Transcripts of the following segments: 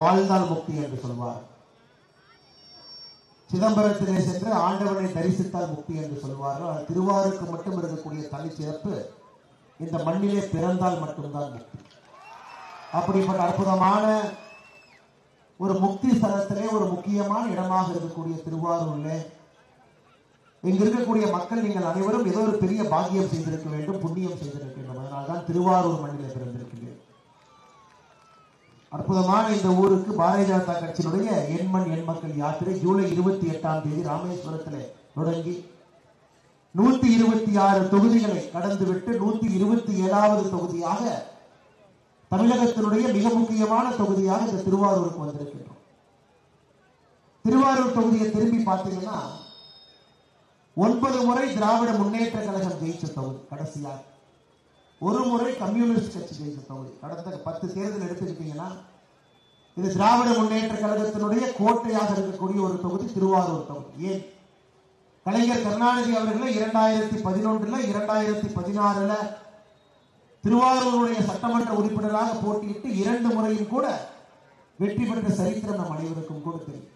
வாழ்ந்தால் முக்தி என்று சொல்வார். சிதம்பரத்திலே சென்று ஆண்டவனை தரிசித்தால் முக்தி என்று சொல்வார்கள். திருவாரூருக்கு மட்டும் இருக்கக்கூடிய தனிச்சிறப்பு, இந்த மண்ணிலே பிறந்தால் மட்டும்தான் முக்தி. அப்படிப்பட்ட அற்புதமான ஒரு முக்தி ஸ்தலத்திலே ஒரு முக்கியமான இடமாக இருக்கக்கூடிய திருவாரூரிலே இங்கு இருக்கக்கூடிய மக்கள் நீங்கள் அனைவரும் ஏதோ ஒரு பெரிய பாக்கியம் செய்திருக்க வேண்டும், புண்ணியம் செய்திருக்க வேண்டும். அதனால்தான் திருவாரூர் மண்ணிலே பிறந்திருக்கிறேன். அற்புதமான இந்த ஊருக்கு பாரதிய ஜனதா கட்சியினுடைய எண்மண் எண் மக்கள் யாத்திரை ஜூலை 28ஆம் தேதி ராமேஸ்வரத்திலே தொடங்கி 126 தொகுதிகளை கடந்துவிட்டு 127வது தொகுதியாக தமிழகத்தினுடைய மிக முக்கியமான தொகுதியாக இந்த திருவாரூருக்கு வந்திருக்கின்றோம். திருவாரூர் தொகுதியை திரும்பி பார்த்தீங்கன்னா 9 முறை திராவிட முன்னேற்ற கழகம் ஜெயிச்ச தொகுதி, கடைசியாக ஒரு முறை கம்யூனிஸ்ட் கட்சி ஜெயிச்ச தொகுதி. கடந்த 10 தேர்தல் எடுத்துக்கிட்டீங்கன்னா இது திராவிட முன்னேற்ற கழகத்தினுடைய கோட்டையாக இருக்கக்கூடிய ஒரு தொகுதி திருவாரூர் தொகுதி. ஏன் கலைஞர் கருணாநிதி அவர்களை 2011 2016 திருவாரூருடைய சட்டமன்ற உறுப்பினராக போட்டியிட்டு 2 முறையும் கூட வெற்றி பெற்ற சரித்திரம் நம் அனைவருக்கும் கூட தெரியும்.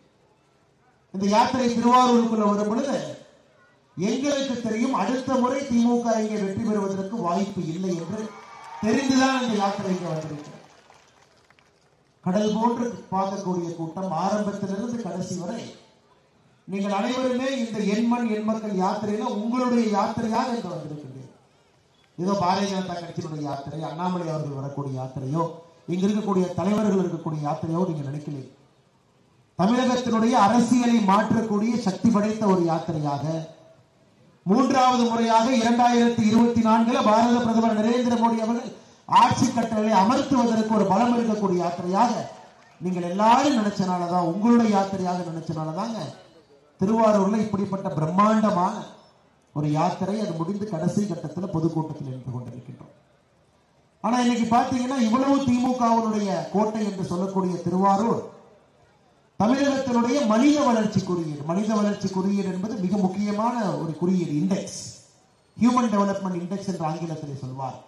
இந்த யாத்திரை திருவாரூருக்குள்ள வரும் பொழுது எங்களுக்கு தெரியும் அடுத்த முறை திமுக இங்கே வெற்றி பெறுவதற்கு வாய்ப்பு இல்லை என்று தெரிந்துதான் இந்த யாத்திரைக்கு வந்திருக்கிறது. கடல் போன்று பார்க்கக்கூடிய கூட்டம் ஆரம்பத்திலிருந்து கடைசி வரை நீங்கள் அனைவருமே இந்த எண்மண் எண் மக்கள் யாத்திரையில உங்களுடைய யாத்திரையாக இங்கு வந்திருக்கின்றீர்கள். ஏதோ பாரதிய ஜனதா கட்சியினுடைய யாத்திரை, அண்ணாமலை அவர்கள் வரக்கூடிய யாத்திரையோ, இங்க இருக்கக்கூடிய தலைவர்கள் இருக்கக்கூடிய யாத்திரையோ நீங்க நினைக்கல. தமிழகத்தினுடைய அரசியலை மாற்றக்கூடிய சக்தி படைத்த ஒரு யாத்திரையாக 3வது முறையாக 2024 பாரத பிரதமர் நரேந்திர மோடி அவர்கள் ஆட்சி கட்டளை அமர்த்துவதற்கு ஒரு பலம் இருக்கக்கூடிய யாத்திரையாக நீங்கள் எல்லாரும் நினைச்சனாலதான், உங்களுடைய யாத்திரையாக நினைச்சனாலதாங்க திருவாரூர்ல இப்படிப்பட்ட பிரம்மாண்டமான ஒரு யாத்திரை அது முடிந்து கடைசி கட்டத்தில் பொதுக்கூட்டத்தில் இருந்து கொண்டிருக்கின்றோம். ஆனா இன்னைக்கு பாத்தீங்கன்னா இவ்வளவு திமுகவினுடைய கோட்டை என்று சொல்லக்கூடிய திருவாரூர் தமிழகத்தினுடைய மனித வளர்ச்சி குறியீடு. மனித வளர்ச்சி குறியீடு என்பது மிக முக்கியமான ஒரு குறியீடு, இண்டெக்ஸ், ஹியூமன் டெவலப்மெண்ட் இண்டெக்ஸ் என்று ஆங்கிலத்திலே சொல்வார்.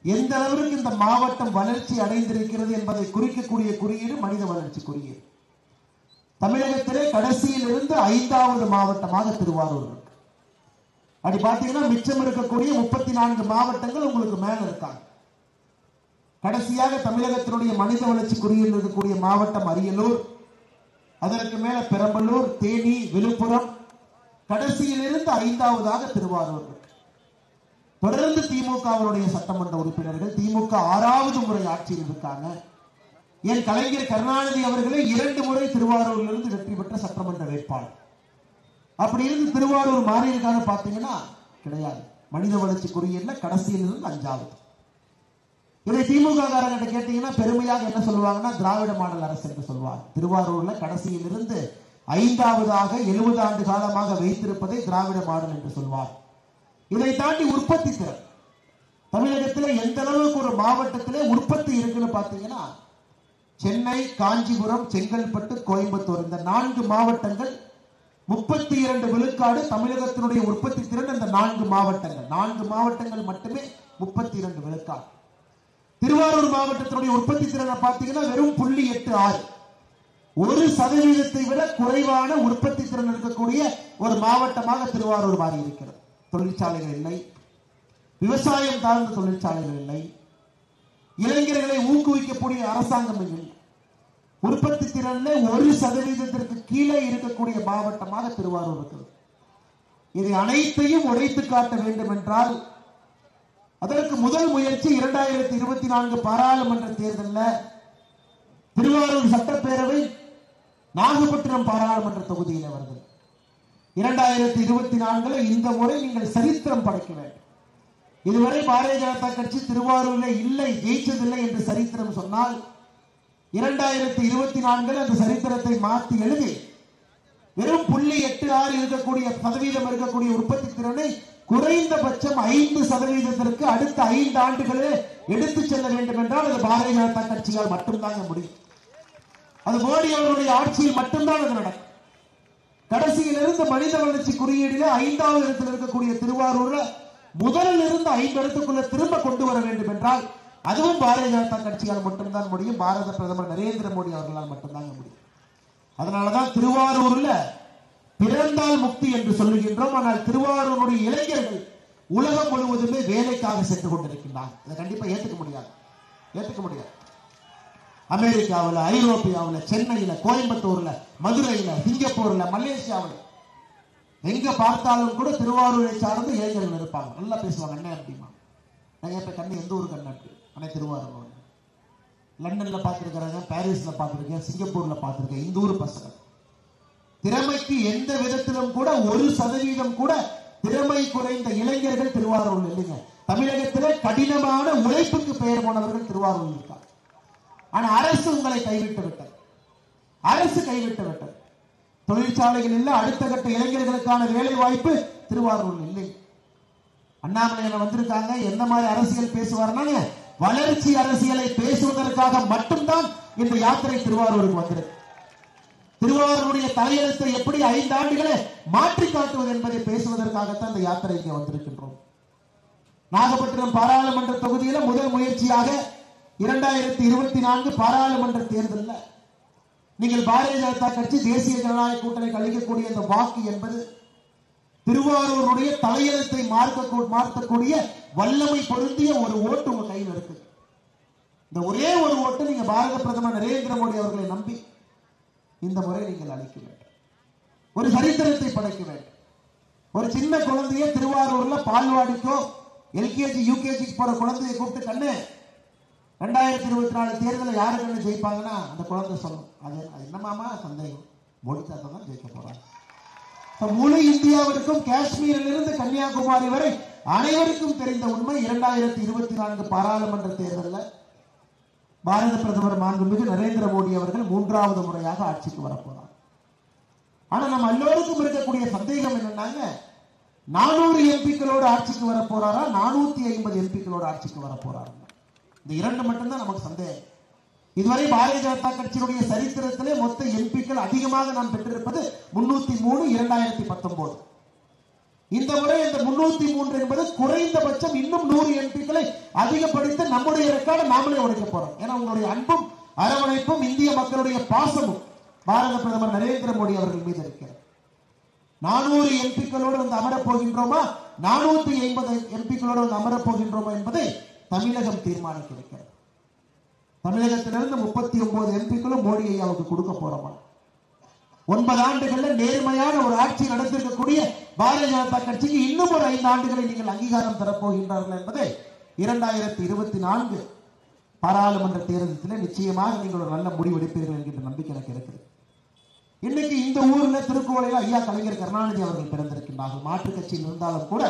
எந்த அளவிற்கு இந்த மாவட்டம் வளர்ச்சி அடைந்திருக்கிறது என்பதை குறிக்கக்கூடிய குறியீடு மனித வளர்ச்சி குறியீடு. தமிழகத்திலே கடைசியில் இருந்து 5வது மாவட்டமாக திருவாரூர் இருக்கு. அப்படி பார்த்தீங்கன்னா மிச்சம் இருக்கக்கூடிய 34 மாவட்டங்கள் உங்களுக்கு மேல இருக்காங்க. கடைசியாக தமிழகத்தினுடைய மனித வளர்ச்சி குறியீடு இருக்கக்கூடிய மாவட்டம் அரியலூர், அதற்கு மேல பெரம்பலூர், தேனி, விழுப்புரம், கடைசியில் இருந்து 5வதாக திருவாரூர். தொடர்ந்து திமுகவுடைய சட்டமன்ற உறுப்பினர்கள், திமுக 6வது முறை ஆட்சியில் இருக்காங்க. என் கலைஞர் கருணாநிதி அவர்களே 2 முறை திருவாரூரில் இருந்து வெற்றி பெற்ற சட்டமன்ற வேட்பாளர். அப்படி இருந்து திருவாரூர் மாறி இருக்காங்க பாத்தீங்கன்னா கிடையாது. மனித வளர்ச்சி குறியீடுல கடைசியில் இருந்து 5வது. இதை திமுக காரங்கிட்ட கேட்டீங்கன்னா பெருமையாக என்ன சொல்லுவாங்கன்னா திராவிட மாடல் அரசு என்று சொல்வார். திருவாரூர்ல கடைசியில் இருந்து 5வதாக 70 ஆண்டு காலமாக வைத்திருப்பதை திராவிட மாடல் என்று சொல்வார். இதை தாண்டி உற்பத்தி திறன் தமிழகத்தில் எந்த அளவுக்கு ஒரு மாவட்டத்திலே உற்பத்தி இருக்குன்னு பாத்தீங்கன்னா சென்னை, காஞ்சிபுரம், செங்கல்பட்டு, கோயம்புத்தூர் இந்த 4 மாவட்டங்கள் 32 விழுக்காடு தமிழகத்தினுடைய உற்பத்தி திறன். இந்த 4 மாவட்டங்கள் மட்டுமே 32 விழுக்காடு. திருவாரூர் மாவட்டத்தினுடைய உற்பத்தி திறனை பார்த்தீங்கன்னா வெறும் 0.86, 1% விட குறைவான உற்பத்தி திறன் இருக்கக்கூடிய ஒரு மாவட்டமாக திருவாரூர் மாறி இருக்கிறது. தொழிற்சாலைகள் இல்லை, விவசாயம் சார்ந்த தொழிற்சாலைகள் இல்லை, இளைஞர்களை ஊக்குவிக்கக்கூடிய அரசாங்கம் இல்லை. உற்பத்தி திறன்ல 1% கீழே இருக்கக்கூடிய மாவட்டமாக திருவாரூர் இருக்கிறது. இதை அனைத்தையும் உடைத்து காட்ட வேண்டும் என்றால் அதற்கு முதல் முயற்சி 2024 பாராளுமன்ற தேர்தலில் திருவாரூர் சட்டப்பேரவை நாகப்பட்டினம் பாராளுமன்ற தொகுதியில் வருது. 2024 இந்த முறை நீங்கள் சரித்திரம் படைக்க வேண்டும். இதுவரை பாரதிய ஜனதா கட்சி திருவாரூரில் இல்லை, ஜெயிச்சதில்லை என்று சரித்திரம் சொன்னால் 2024 அந்த சரித்திரத்தை மாற்றி எழுதி வெறும் 0.86 இருக்கக்கூடிய சதவீதம் இருக்கக்கூடிய உற்பத்தி திறனை குறைந்தபட்சம் 5% அடுத்த 5 ஆண்டுகளே எடுத்து செல்ல வேண்டும் என்றால் அது பாரதிய ஜனதா கட்சியால் மட்டும்தான் முடியும். அது மோடி அவருடைய ஆட்சியில் மட்டும்தான் அது நடக்கும். கடைசியில் இருந்து மனித வளர்ச்சி குறியீடில் 5வது இடத்தில் இருக்கக்கூடிய திருவாரூர்ல முதலில் இருந்து 5 இடத்துக்குள்ள திரும்ப கொண்டு வர வேண்டும் என்றால் அதுவும் பாரதிய ஜனதா கட்சியால் மட்டும்தான் முடியும். பாரத பிரதமர் நரேந்திர மோடி அவர்களால் மட்டும்தான் முடியும். அதனாலதான் திருவாரூர்ல பிறந்தால் முக்தி என்று சொல்லுகின்றோம். ஆனால் திருவாரூருடைய இளைஞர்கள் உலகம் முழுவதுமே வேலைக்காக சென்று கொண்டிருக்கின்றார். இதை கண்டிப்பா ஏற்றுக்க முடியாது. அமெரிக்காவில், ஐரோப்பியாவில், சென்னையில, கோயம்புத்தூர்ல, மதுரையில, சிங்கப்பூர்ல, மலேசியாவில் எங்க பார்த்தாலும் கூட திருவாரூரை சார்ந்து இளைஞர்கள் இருப்பாங்க. நல்லா பேசுவாங்க. அண்ணன் அப்படிமா நான் இப்ப கண்ணு எந்த ஊர் கண்ணு அண்ணே திருவாரூர். லண்டன்ல பார்த்திருக்கிறாங்க, பாரிஸ்ல பார்த்திருக்கேன், சிங்கப்பூர்ல பார்த்திருக்கேன். இந்த ஊர் பசங்க திறமைக்கு எந்த விதத்திலும் கூட 1% கூட திறமை குறைந்த இளைஞர்கள் திருவாரூர் இல்லைங்க. தமிழகத்திலே கடினமான உழைப்புக்கு பெயர் போனவர்கள் திருவாரூர் இருக்காங்க. ஆனா அரசு உங்களை கைவிட்டு விட்டது. தொழிற்சாலைகள் இல்ல, அடுத்த கட்ட இளைஞர்களுக்கான வேலை வாய்ப்பு திருவாரூர் இல்லை. அண்ணாமலை வந்திருக்காங்க, எந்த மாதிரி அரசியல் பேசுவார்னா வளர்ச்சி அரசியலை பேசுவதற்காக மட்டும்தான் இந்த யாத்திரை திருவாரூருக்கு வந்திருக்கு. திருவாரூருடைய தலையெழுத்தை எப்படி 5 ஆண்டுகளை மாற்றி காட்டுவது என்பதை பேசுவதற்காகத்தான் இந்த யாத்திரை இங்கே வந்திருக்கின்றோம். நாகப்பட்டினம் பாராளுமன்ற தொகுதியில முதல் முயற்சியாக 2024 பாராளுமன்ற தேர்தலில் நீங்கள் பாரதிய ஜனதா கட்சி தேசிய ஜனநாயக கூட்டணி அளிக்கக்கூடிய இந்த வாக்கு என்பது திருவாரூருடைய தலையெழுத்தை மாற்றக்கூடிய வல்லமை பொருந்திய ஒரு ஓட்டு உங்க கையில் இருக்கு. இந்த ஒரே ஒரு ஓட்டு நீங்க பாரத பிரதமர் நரேந்திர மோடி அவர்களை நம்பி இந்த முறை நீங்கள் அளிக்க வேண்டும். ஒரு சரித்திரத்தை படைக்க வேண்டும். ஒரு சின்ன குழந்தைய திருவாரூர்ல பால்வாடிக்கோ எல்கேஜி யூகேஜி போற குழந்தையை கூப்பிட்டு கண்ணு 2024 தேர்தலில் யாரு கண்ணு ஜெயிப்பாங்கன்னா அந்த குழந்தை சொல்லும், அது என்னமாமா சந்தேகம், மோடி தாத்தா தான் ஜெயிக்க போறாங்க. முழு இந்தியாவிற்கும் காஷ்மீரிலிருந்து கன்னியாகுமரி வரை அனைவருக்கும் தெரிந்த உண்மை 2024 பாராளுமன்ற தேர்தலில் பாரத பிரதமர் மாண்புமிகு நரேந்திர மோடி அவர்கள் 3வது முறையாக ஆட்சிக்கு வரப்போறார். ஆனா நம்ம எல்லோருக்கும் இருக்கக்கூடிய சந்தேகம் என்னன்னாங்க, 400 எம்பிக்களோடு ஆட்சிக்கு வர போறாரா, 450 எம்பிக்களோடு ஆட்சிக்கு வர போறாரு. இந்த 2 மட்டும்தான் நமக்கு சந்தேகம். இதுவரை பாரதிய ஜனதா கட்சியினுடைய சரித்திரத்திலே மொத்த எம்பிக்கள் அதிகமாக நாம் பெற்றிருப்பது 303 2019. இந்த முறை இந்த 303 என்பது குறைந்தபட்சம் இன்னும் 100 எம்பிக்களை அதிகப்படுத்த நம்முடைய ரெக்கார்டை நாமளே உடைக்க போறோம். ஏன்னா உங்களுடைய அன்பும் அரவணைப்பும் இந்திய மக்களுடைய பாசமும் பாரத பிரதமர் நரேந்திர மோடி அவர்கள் மீது இருக்கிறது. 400 எம்பிக்களோடு வந்து அமரப் போகின்றோமா, 450 எம்பிக்களோடு வந்து அமரப் போகின்றோமா என்பதை தமிழகம் தீர்மானிக்க இருக்கிறது. தமிழகத்திலிருந்து 39 எம்பிக்களும் மோடி ஐயாவுக்கு கொடுக்க போறோமா? 9 ஆண்டுகள்ல நேர்மையான ஒரு ஆட்சி நடத்திருக்கக்கூடிய பாரதிய ஜனதா கட்சிக்கு இன்னும் ஒரு 5 ஆண்டுகளை நீங்கள் அங்கீகாரம் தரப்போகின்றார்கள் என்பதை 2024 பாராளுமன்ற தேர்தலில் நிச்சயமாக நீங்கள் ஒரு நல்ல முடிவு எடுப்பீர்கள் என்கின்ற நம்பிக்கை எனக்கு இருக்கிறது. இன்னைக்கு இந்த ஊர்ல திருக்கோயில ஐயா கலைஞர் கருணாநிதி அவர்கள் பிறந்திருக்கின்றார்கள். மாற்றுக் கட்சியில் இருந்தாலும் கூட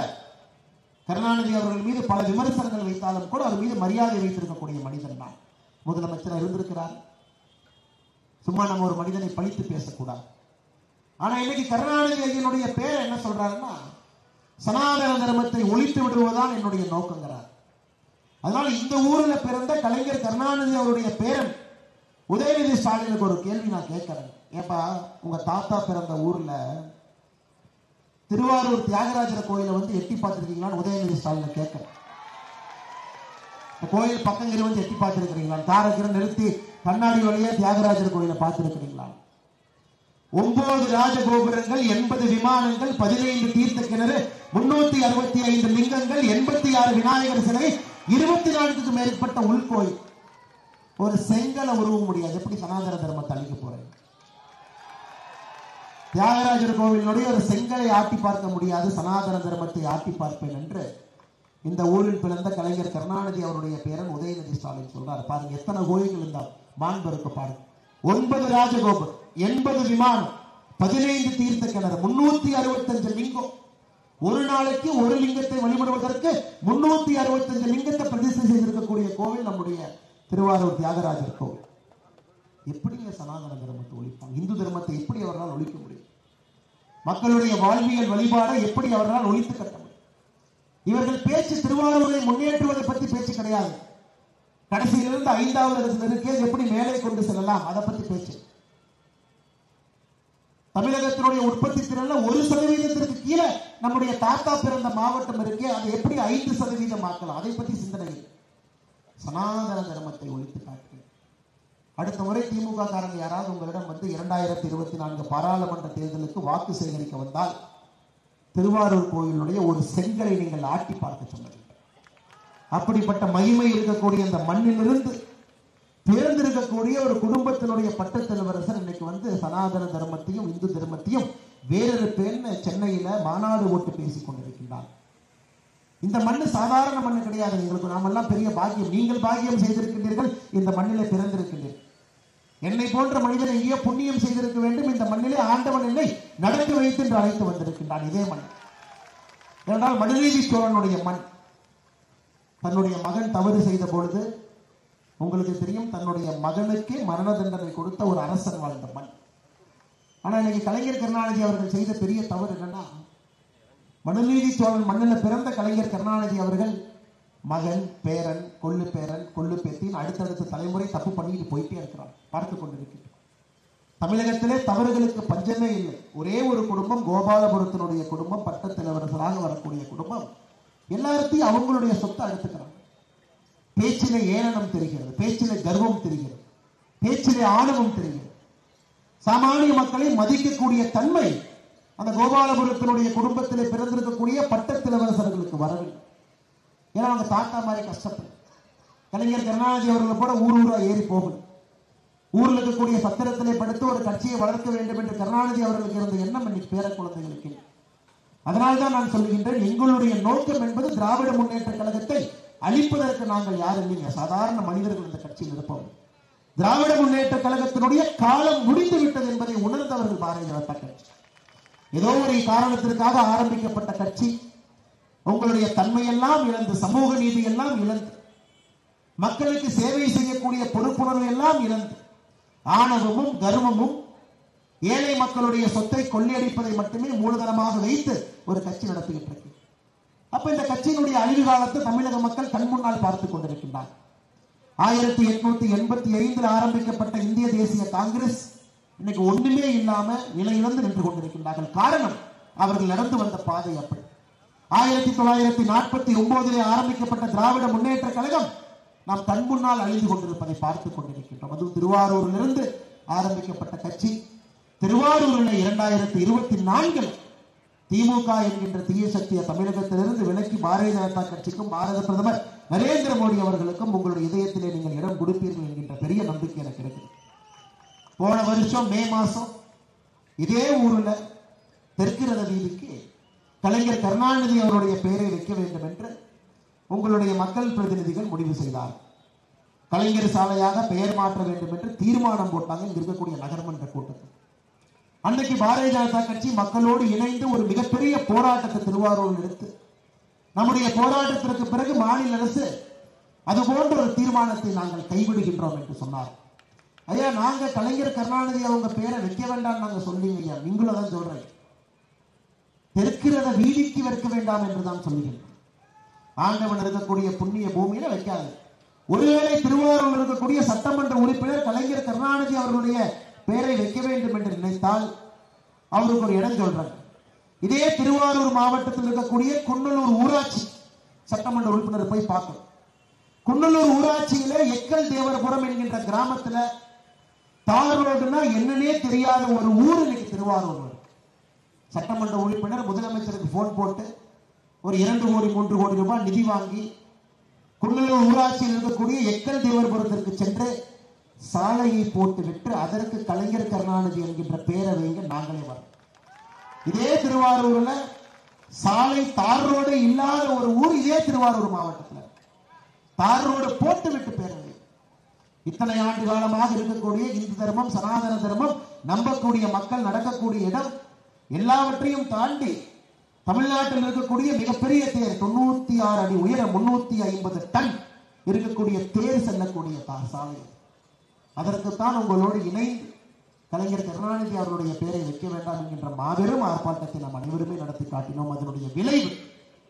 கருணாநிதி அவர்கள் மீது பல விமர்சனங்கள் வைத்தாலும் கூட அவர் மீது மரியாதை வைத்திருக்கக்கூடிய மனிதன் தான். முதலமைச்சராக இருந்திருக்கிறார். சும்மா நம்ம ஒரு மனிதனை பழித்து பேசக்கூடாது. ஆனா இன்னைக்கு கருணாநிதி ஐயனுடைய பேர் என்ன சொல்றாருன்னா, சனாதன தர்மத்தை ஒழித்து விடுவதுதான் என்னுடைய நோக்கங்கிறார். அதனால இந்த ஊர்ல பிறந்த கலைஞர் கருணாநிதி அவருடைய பேரன் உதயநிதி ஸ்டாலினுக்கு ஒரு கேள்வி நான் கேட்கிறேன். ஏப்பா, உங்க தாத்தா பிறந்த ஊர்ல திருவாரூர் தியாகராஜர் கோயிலை வந்து எட்டி பார்த்திருக்கீங்களான்னு உதயநிதி ஸ்டாலின் கேட்கிறேன். கோயில் பக்கங்கிரி வந்து எட்டி பார்த்திருக்கிறீங்களா? காரக்கிற நிறுத்தி கண்ணாடி வழியே தியாகராஜர் கோயிலை பார்த்திருக்கிறீங்களா? 9 ராஜகோபுரங்கள், 80 விமானங்கள், 15 தீர்த்த கிணறு, 365 லிங்கங்கள், 86 விநாயகர் சிலை, 24க்கும் மேற்பட்ட உள்கோயில். ஒரு செங்கலை உருவ முடியாது. எப்படி சனாதன தர்மத்தை அழிக்க போறேன்? தியாகராஜர் கோவிலுடைய ஒரு செங்கலை ஆட்டி பார்க்க முடியாது, சனாதன தர்மத்தை ஆட்டி பார்ப்பேன் என்று இந்த ஊரில் பிறந்த கலைஞர் கருணாநிதி அவருடைய பேரன் உதயநிதி ஸ்டாலின் சொல்றார். பாருங்க எத்தனை கோயில்கள் இருந்தால் மாண்பருக்கு பாருங்க. 9 ராஜகோபுரம், 80 விமானம், 15 தீர்த்த கிணறு, 365 லிங்கம். ஒரு நாளைக்கு ஒரு லிங்கத்தை வழிபடுவதற்கு 365 லிங்கத்தை பிரதிஷ்டை செய்திருக்கக்கூடிய கோவில் நம்முடைய திருவாரூர் தியாகராஜர் கோவில். எப்படி சனாதன தர்மத்தை ஒழிப்பாங்க? இந்து தர்மத்தை எப்படி அவர்களால் ஒழிக்க முடியும்? மக்களுடைய வாழ்வியல் வழிபாடை எப்படி அவர்களால் ஒழித்து கட்ட முடியும்? இவர்கள் பேச்சு திருவாரூரை முன்னேற்றுவதை பற்றி பேச்சு கிடையாது. கடைசியிலிருந்து 5வது இடத்தில் இருக்கே எப்படி மேலே கொண்டு செல்லலாம் அதை பற்றி பேச்சு. தமிழகத்தினுடைய உற்பத்தி திறன்ல 1% கீழே நம்முடைய தாத்தா பிறந்த மாவட்டம் இருக்கே, அதை எப்படி 5% ஆக்கலாம் அதை பற்றி சிந்தனை. சனாதன தர்மத்தை ஒழித்து காட்டுகிறேன். அடுத்த முறை திமுக காரங்க யாராவது உங்களிடம் வந்து 2024 பாராளுமன்ற தேர்தலுக்கு வாக்கு சேகரிக்க வந்தால் திருவாரூர் கோயிலுடைய ஒரு செங்கலை நீங்கள் ஆட்டி பார்க்க சொன்னீர்கள். அப்படிப்பட்ட மகிமை இருக்கக்கூடிய அந்த மண்ணிலிருந்து தேர்ந்தெடுக்கக்கூடிய ஒரு குடும்பத்தினுடைய பட்டத்தலைவரசர் இன்னைக்கு வந்து சனாதன தர்மத்தையும் இந்து தர்மத்தையும் வேறொரு பெண் சென்னையில மாநாடு ஓட்டு பேசிக் கொண்டிருக்கின்றார். இந்த மண்ணு சாதாரண மண்ணு கிடையாது. எங்களுக்கு நாமெல்லாம் பெரிய பாக்கியம், நீங்கள் பாக்கியம் செய்திருக்கின்றீர்கள், இந்த மண்ணிலே பிறந்திருக்கின்றீர்கள். என்னை போன்ற மனிதனை எங்கேயோ புண்ணியம் செய்திருக்க வேண்டும், இந்த மண்ணிலே ஆண்டவன் என்னை நடக்க வைத்து என்று அழைத்து வந்திருக்கின்றான். இதே மண் ஏனென்றால் மனுநீதி சோழனுடைய மண். தன்னுடைய மகன் தவறு செய்த பொழுது உங்களுக்கு தெரியும், தன்னுடைய மகனுக்கு மரண தண்டனை கொடுத்த ஒரு அரசன் வாழ்ந்த மண். ஆனா இன்னைக்கு கலைஞர் கருணாநிதி அவர்கள் செய்த பெரிய தவறு என்னன்னா, மனுநீதி சோழன் மண்ணில் பிறந்த கலைஞர் கருணாநிதி அவர்கள் மகன், பேரன், கொள்ளு பேரன், கொள்ளு பேத்தின் அடுத்தடுத்த தலைமுறை தப்பு பண்ணிட்டு போயிட்டே இருக்கிறார். பார்த்து கொண்டிருக்கிறோம். தமிழகத்திலே தவறுகளுக்கு பஞ்சமே இல்லை. ஒரே ஒரு குடும்பம், கோபாலபுரத்தினுடைய குடும்பம், பட்டத்தலைவர்களாக வரக்கூடிய குடும்பம், எல்லாத்தையும் அவங்களுடைய சொத்தை எடுத்துக்கிறாங்க. பேச்சிலே ஏளனம் தெரிகிறது, பேச்சிலே கர்வம் தெரிகிறது, பேச்சிலே ஆணவம் தெரிகிறது. சாமானிய மக்களை மதிக்கக்கூடிய தன்மை அந்த கோபாலபுரத்தினுடைய குடும்பத்திலே பிறந்திருக்கக்கூடிய பட்டத்திலவரசர்களுக்கு வரவில்லை. ஏன்னா அவங்க தாத்தா மாதிரி கஷ்டப்படும். கலைஞர் கருணாநிதி அவர்களை போல ஊர் ஊரா ஏறி போகணும். ஊரில் இருக்கக்கூடிய சத்திரத்திலே படுத்து ஒரு கட்சியை வளர்க்க வேண்டும் என்று கருணாநிதி அவர்களுக்கு இருந்த எண்ணம் இன்னைக்கு பேர குழந்தைகளுக்கு. அதனால்தான் நான் சொல்லுகின்றேன், எங்களுடைய நோக்கம் என்பது திராவிட முன்னேற்ற கழகத்தை அழிப்பதற்கு நாங்கள் யாரும் இல்லைங்க, சாதாரண மனிதர்கள் இந்த கட்சியில் இருப்போம். திராவிட முன்னேற்ற கழகத்தினுடைய காலம் முடிந்து விட்டது என்பதை உணர்ந்தவர்கள் பாரதிய ஜனதா கட்சி. ஏதோ ஒரு காரணத்திற்காக ஆரம்பிக்கப்பட்ட கட்சி உங்களுடைய தன்மையெல்லாம் இழந்து, சமூக நீதி எல்லாம் இழந்து, மக்களுக்கு சேவை செய்யக்கூடிய பொறுப்புணர்வு எல்லாம் இழந்து, ஆணவமும் கர்வமும் ஏழை மக்களுடைய சொத்தை கொள்ளையடிப்பதை மட்டுமே மூலதனமாக வைத்து ஒரு கட்சி நடத்திக்கிட்டு இருக்கு. அப்ப இந்த கட்சியினுடைய அழிவு காலத்தை தமிழக மக்கள் கண் முன்னால் பார்த்துக் கொண்டிருக்கின்றார். 1885 ஆரம்பிக்கப்பட்ட இந்திய தேசிய காங்கிரஸ் இன்னைக்கு ஒண்ணுமே இல்லாம நிலையிழந்து நின்று கொண்டிருக்கின்றார்கள். காரணம், அவர்கள் நடந்து வந்த பாதை அப்படி. 1949 ஆரம்பிக்கப்பட்ட திராவிட முன்னேற்ற கழகம் நாம் கண் முன்னால் அழிந்து கொண்டிருப்பதை பார்த்துக் கொண்டிருக்கின்றோம். அதுவும் திருவாரூரிலிருந்து ஆரம்பிக்கப்பட்ட கட்சி திருவாரூரில் 2024 திமுக என்கின்ற தீய சக்தியை தமிழகத்திலிருந்து விலக்கி பாரதிய ஜனதா கட்சிக்கும் பாரத பிரதமர் நரேந்திர மோடி அவர்களுக்கும் உங்களுடைய இதயத்திலே நீங்கள் இடம் கொடுப்பீர்கள் என்கின்ற பெரிய நம்பிக்கை எனக்கு இருக்கு. போன வருஷம் மே மாசம் இதே ஊர்ல தெற்கு ரத வீதிக்கு கலைஞர் கருணாநிதி அவருடைய பெயரை வைக்க வேண்டும் என்று உங்களுடைய மக்கள் பிரதிநிதிகள் முடிவு செய்தார். கலைஞர் சாலையாக பெயர் மாற்ற வேண்டும் என்று தீர்மானம் போட்டாங்க இங்க இருக்கக்கூடிய நகர்மன்ற கூட்டத்தில். அன்னைக்கு பாரதிய ஜனதா கட்சி மக்களோடு இணைந்து ஒரு மிகப்பெரிய போராட்டத்தை திருவாரூரில் எடுத்து, நம்முடைய போராட்டத்திற்கு பிறகு மாநில அரசு அது போன்ற ஒரு தீர்மானத்தை நாங்கள் கைவிடுகின்றோம் என்று சொன்னார். ஐயா, நாங்க கலைஞர் கருணாநிதி அவங்க பேரை வைக்க வேண்டாம் நாங்க சொல்லிங்க ஐயா, நீங்களும் தான் சொல்றேன். தெற்கிறத வீதிக்கு வைக்க வேண்டாம் என்றுதான் சொல்லுகின்றோம். ஆண்டவன் இருக்கக்கூடிய புண்ணிய பூமியில வைக்காது. ஒருவேளை திருவாரூரில் இருக்கக்கூடிய சட்டமன்ற உறுப்பினர் கலைஞர் கருணாநிதி அவர்களுடைய பெயரை வைக்க வேண்டும் என்று நினைத்தால் அவருக்கு ஒரு இடம் சொல்றாங்க. இதே திருவாரூர் மாவட்டத்தில் இருக்கக்கூடிய குன்னலூர் ஊராட்சி சட்டமன்ற உறுப்பினர் போய் பார்க்கணும். குன்னலூர் ஊராட்சியில எக்கல் தேவரபுரம் என்கின்ற கிராமத்துல தார் ரோடுனா என்னன்னே தெரியாத ஒரு ஊர் இன்னைக்கு திருவாரூர். சட்டமன்ற உறுப்பினர் முதலமைச்சருக்கு போன் போட்டு ஒரு 2 கோடி 3 கோடி ரூபாய் நிதி வாங்கி குன்னலூர் ஊராட்சியில் இருக்கக்கூடிய எக்கல் தேவரபுரத்திற்கு சென்று சாலையை போட்டு விட்டு அதற்கு கலைஞர் கருணாநிதி என்கின்ற பேரை வைங்க, நாங்களே வரோம். இதே திருவாரூர்ல சாலை தார் ரோடு இல்லாத ஒரு ஊர் இதே திருவாரூர் மாவட்டத்தில் தார் ரோடு போட்டு விட்டு பேரை வைங்க. இத்தனை ஆண்டு காலமாக இருக்கக்கூடிய இந்து தர்மம், சனாதன தர்மம் நம்பக்கூடிய மக்கள் நடக்கக்கூடிய இடம், எல்லாவற்றையும் தாண்டி தமிழ்நாட்டில் இருக்கக்கூடிய மிகப்பெரிய தேர் 96 அடி உயரம் 350 டன் இருக்கக்கூடிய தேர் செல்லக்கூடிய சாலை. அதற்குத்தான் உங்களோடு இணைந்து கலைஞர் கருணாநிதி அவருடைய பெயரை வைக்க வேண்டாம் என்கின்ற மாபெரும் ஆர்ப்பாட்டத்தை நாம் அனைவருமே நடத்தி காட்டினோம். அதனுடைய விளைவு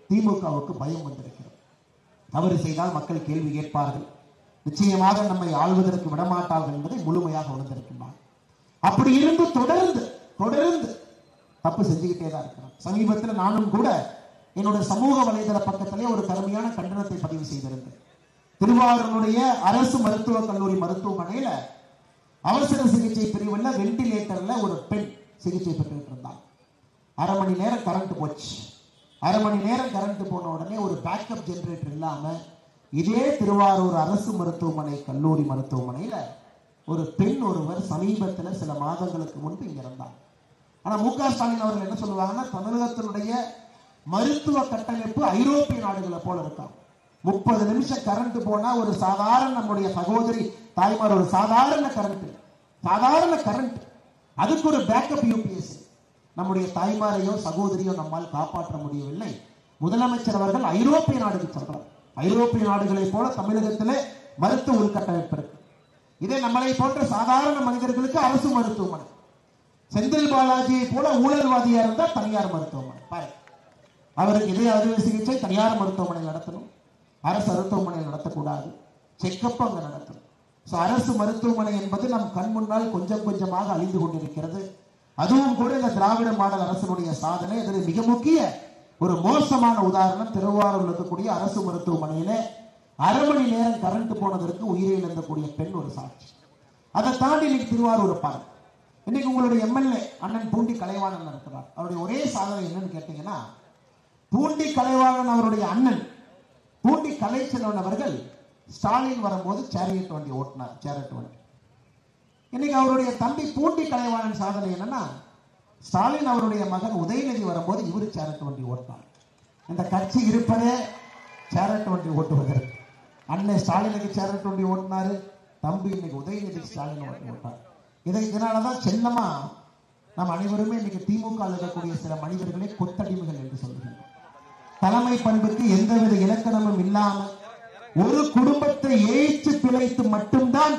திமுகவுக்கு பயம் வந்திருக்கிறது. தவறு செய்தால் மக்கள் கேள்வி கேட்பார்கள், நிச்சயமாக நம்மை ஆள்வதற்கு விடமாட்டார்கள் என்பதை முழுமையாக உணர்ந்திருக்கின்றார். அப்படி இருந்து தொடர்ந்து தப்பு செஞ்சுக்கிட்டே தான் இருக்கிறோம். சமீபத்தில் நானும் கூட என்னுடைய சமூக வலைதள பக்கத்திலே ஒரு கடுமையான கண்டனத்தை பதிவு செய்திருந்தேன். திருவாரூருடைய அரசு மருத்துவக் கல்லூரி மருத்துவமனையில அவசர சிகிச்சை பிரிவுல வெண்டிலேட்டர்ல ஒரு பெண் சிகிச்சை பெற்றுட்டு இருந்தாங்க. அரை மணி நேரம் கரண்ட் போச்சு. அரை மணி நேரம் கரண்ட் போன உடனே ஒரு பேக்கப் ஜெனரேட்டர் இல்லாம இதே திருவாரூர் அரசு மருத்துவமனை கல்லூரி மருத்துவமனையில ஒரு பெண் ஒருவர் சமீபத்தில் சில மாதங்களுக்கு முன்பு இங்க இருந்தாங்க. ஆனா மு.க. ஸ்டாலின் அவர்கள் என்ன சொல்லுவாங்கன்னா, தமிழகத்தினுடைய மருத்துவ கட்டமைப்பு ஐரோப்பிய நாடுகளை போல இருக்காங்க. 30 நிமிஷம் கரண்ட் போனா ஒரு சாதாரண நம்முடைய சகோதரி தாய்மார் ஒரு சாதாரண கரண்ட் அதுக்கு ஒரு பேக்கப் யூபிஎஸ். நம்முடைய தாய்மாரையோ சகோதரியோ நம்மால் காப்பாற்ற முடியவில்லை. முதலமைச்சர் அவர்கள் ஐரோப்பிய நாடுக்கு சொல்றார். ஐரோப்பிய நாடுகளை போல தமிழகத்திலே மருத்துவ உள்கட்டமைப்பு இருக்கு. இதே நம்மளை போன்ற சாதாரண மனிதர்களுக்கு அரசு மருத்துவமனை, செந்தில் பாலாஜியை போல ஊழல்வாதியா இருந்தா தனியார் மருத்துவமனை பாருங்க. அவருக்கு இதே அறுவை சிகிச்சை தனியார் மருத்துவமனை நடத்தணும், அரசு மருத்துவமனை நடத்தக்கூடாது, செக்கப் அங்க நடத்தணும். அரசு மருத்துவமனை என்பது நம் கண் முன்னால் கொஞ்சம் கொஞ்சமாக அழிந்து கொண்டிருக்கிறது. அதுவும் கூட இந்த திராவிட மாடல் அரசனுடைய சாதனை. இதில் மிக முக்கிய ஒரு மோசமான உதாரணம் திருவாரூர் இருக்கக்கூடிய அரசு மருத்துவமனையில அரை மணி நேரம் கரண்ட் போனதற்கு உயிரை இழந்தக்கூடிய பெண் ஒரு சாட்சி. அதை தாண்டி இன்னைக்கு திருவாரூர் பாருங்க. இன்னைக்கு உங்களுடைய எம்எல்ஏ அண்ணன் பூண்டி கலைவாணன் இருக்கிறார். அவருடைய ஒரே சாதனை என்னன்னு கேட்டீங்கன்னா, பூண்டி கலைவாணன் அவருடைய அண்ணன் பூண்டி கலைச்செல்வன் அவர்கள் ஸ்டாலின் வரும்போது சேரியட் வண்டி ஓட்டினார். சேரியட் வண்டி. இன்னைக்கு அவருடைய தம்பி பூண்டி கலைவாணன் சாதனை என்னன்னா, ஸ்டாலின் அவருடைய மகன் உதயநிதி வரும்போது இவரு சேரட் வண்டி ஓட்டினார். இந்த கட்சி இருப்பதே சேரட் வண்டி ஓட்டுவதற்கு. அண்ணன் ஸ்டாலினுக்கு சேரட் வண்டி ஓட்டினாரு, தம்பி இன்னைக்கு உதயநிதி ஸ்டாலின் வண்டி ஓட்டார். இதனாலதான் செல்லமா நாம் அனைவருமே இன்னைக்கு திமுக இருக்கக்கூடிய சில மனிதர்களை கொத்தடிமைகள் என்று சொல்லுகிறோம். தலைமை பண்புக்கு எந்தவித இலக்கணமும் இல்லாமல் ஒரு குடும்பத்தை ஏய்த்து பிழைத்து மட்டும்தான்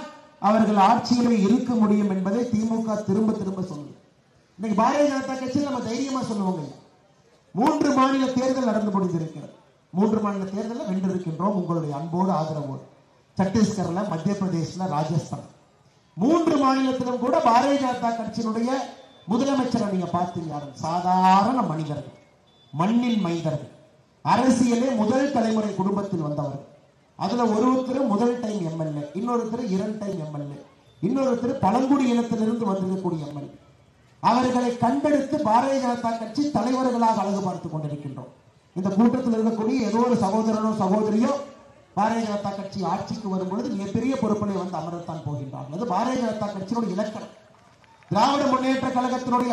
அவர்கள் ஆட்சியிலே இருக்க முடியும் என்பதை திமுக திரும்ப திரும்ப சொல்லுது. இன்னைக்கு பாரதிய ஜனதா கட்சியில் நம்ம தைரியமா சொல்லுவோங்க, 3 மாநில தேர்தல் நடந்து முடிந்திருக்கிறது. 3 மாநில தேர்தலில் வென்றிருக்கின்றோம் உங்களுடைய அன்போடு ஆதரவோடு. சத்தீஸ்கர்ல, மத்திய பிரதேசல, ராஜஸ்தான் 3 மாநிலத்திலும் கூட பாரதிய ஜனதா கட்சியினுடைய முதலமைச்சரை நீங்க பார்த்தீங்க, சாதாரண மனிதர்கள், மண்ணின் மைந்தர்கள், அரசியலே முதல் தலைமுறை குடும்பத்தில் வந்தவர்கள். அதுல ஒருத்தர் முதல் டைம் எம்எல்ஏ, இன்னொருத்தர் 2 டைம் எம்எல்ஏ, இன்னொருத்தர் பழங்குடி இனத்திலிருந்து வந்திருக்கக்கூடிய எம்எல்ஏ. அவர்களை கண்டெடுத்து பாரதிய ஜனதா கட்சி தலைவர்களாக அழகு பார்த்துக் கொண்டிருக்கின்றோம். இந்த கூட்டத்தில் இருக்கக்கூடிய ஏதோ ஒரு சகோதரனோ சகோதரியோ பாரதிய ஜனதா கட்சி ஆட்சிக்கு வரும்பொழுது மிகப்பெரிய பொறுப்பினை வந்து அமரத்தான் போகின்றார்கள். அது பாரதிய ஜனதா கட்சியினுடைய இலக்கணம். திராவிட முன்னேற்ற கழகத்தினுடைய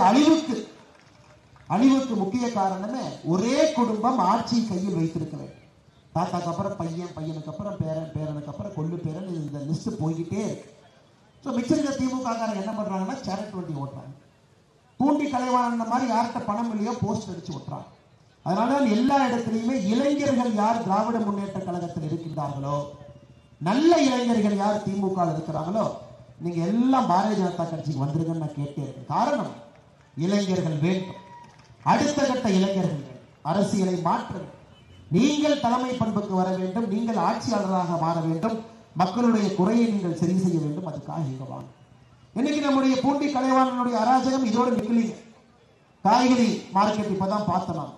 அழிவுக்கு முக்கிய காரணமே ஒரே குடும்பம் ஆட்சியை கையில் வைத்திருக்கிறது. தாத்தாக்கு அப்புறம் பையன், பையனுக்கு அப்புறம் பேரன், பேரனுக்கு அப்புறம் கொள்ளு பேரன், இந்த லிஸ்ட் போய்கிட்டே இருக்கு. மிச்சம் திமுக என்ன பண்றாங்கன்னா சேரட் வண்டி ஓட்டுறாங்க. பூண்டி கலைவாணன் மாதிரி யார்கிட்ட பணம் இல்லையோ போஸ்ட் அடிச்சு ஓட்டுறாங்க. அதனால எல்லா இடத்திலையுமே இளைஞர்கள் யார் திராவிட முன்னேற்ற கழகத்தில் இருக்கின்றார்களோ, நல்ல இளைஞர்கள் யார் திமுக இருக்கிறாங்களோ, நீங்க எல்லாம் பாரதிய ஜனதா கட்சிக்கு வந்துருங்கன்னு நான் கேட்டே இருக்கேன். காரணம், இளைஞர்கள் வேண்டும், அடுத்த கட்ட இளைஞர்கள், அரசியலை மாற்ற நீங்கள் தலைமை பண்புக்கு வர வேண்டும், நீங்கள் ஆட்சியாளராக மாற வேண்டும், மக்களுடைய குறையை நீங்கள் சரி செய்ய வேண்டும். அதுக்காக இங்க வாங்க. இன்னைக்கு நம்முடைய பூண்டி கலைவாணனுடைய அராஜகம் இதோடு நிக்கலீங்க. காய்கறி மார்க்கெட் இப்பதான் பார்த்தோம்,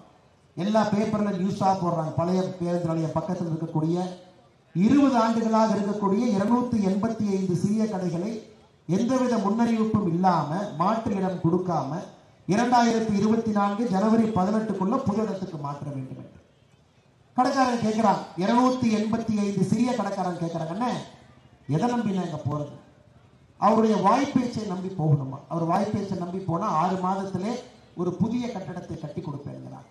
எல்லா பேப்பர்ல நியூஸா போடுறாங்க. பழைய பேருந்து நிலையம் பக்கத்தில் இருக்கக்கூடிய 20 ஆண்டுகளாக இருக்கக்கூடிய 285 சிறிய கடைகளை எந்தவித முன்னறிவிப்பும் இல்லாம, மாற்று இடம் கொடுக்காம 2024 ஜனவரி 18க்குள்ள புது இடத்துக்கு மாற்ற வேண்டும் என்று கடைக்காரன் கேட்கிறான். 285 சிறிய கடைக்காரன் கேட்கிறாங்க, எதை நம்பி நாங்க போறது? அவருடைய வாய்ப்பேச்சை நம்பி போகணுமா? அவர் வாய்ப்பேச்சை நம்பி போனா 6 மாதத்திலே ஒரு புதிய கட்டடத்தை கட்டி கொடுப்பேங்கிறார்.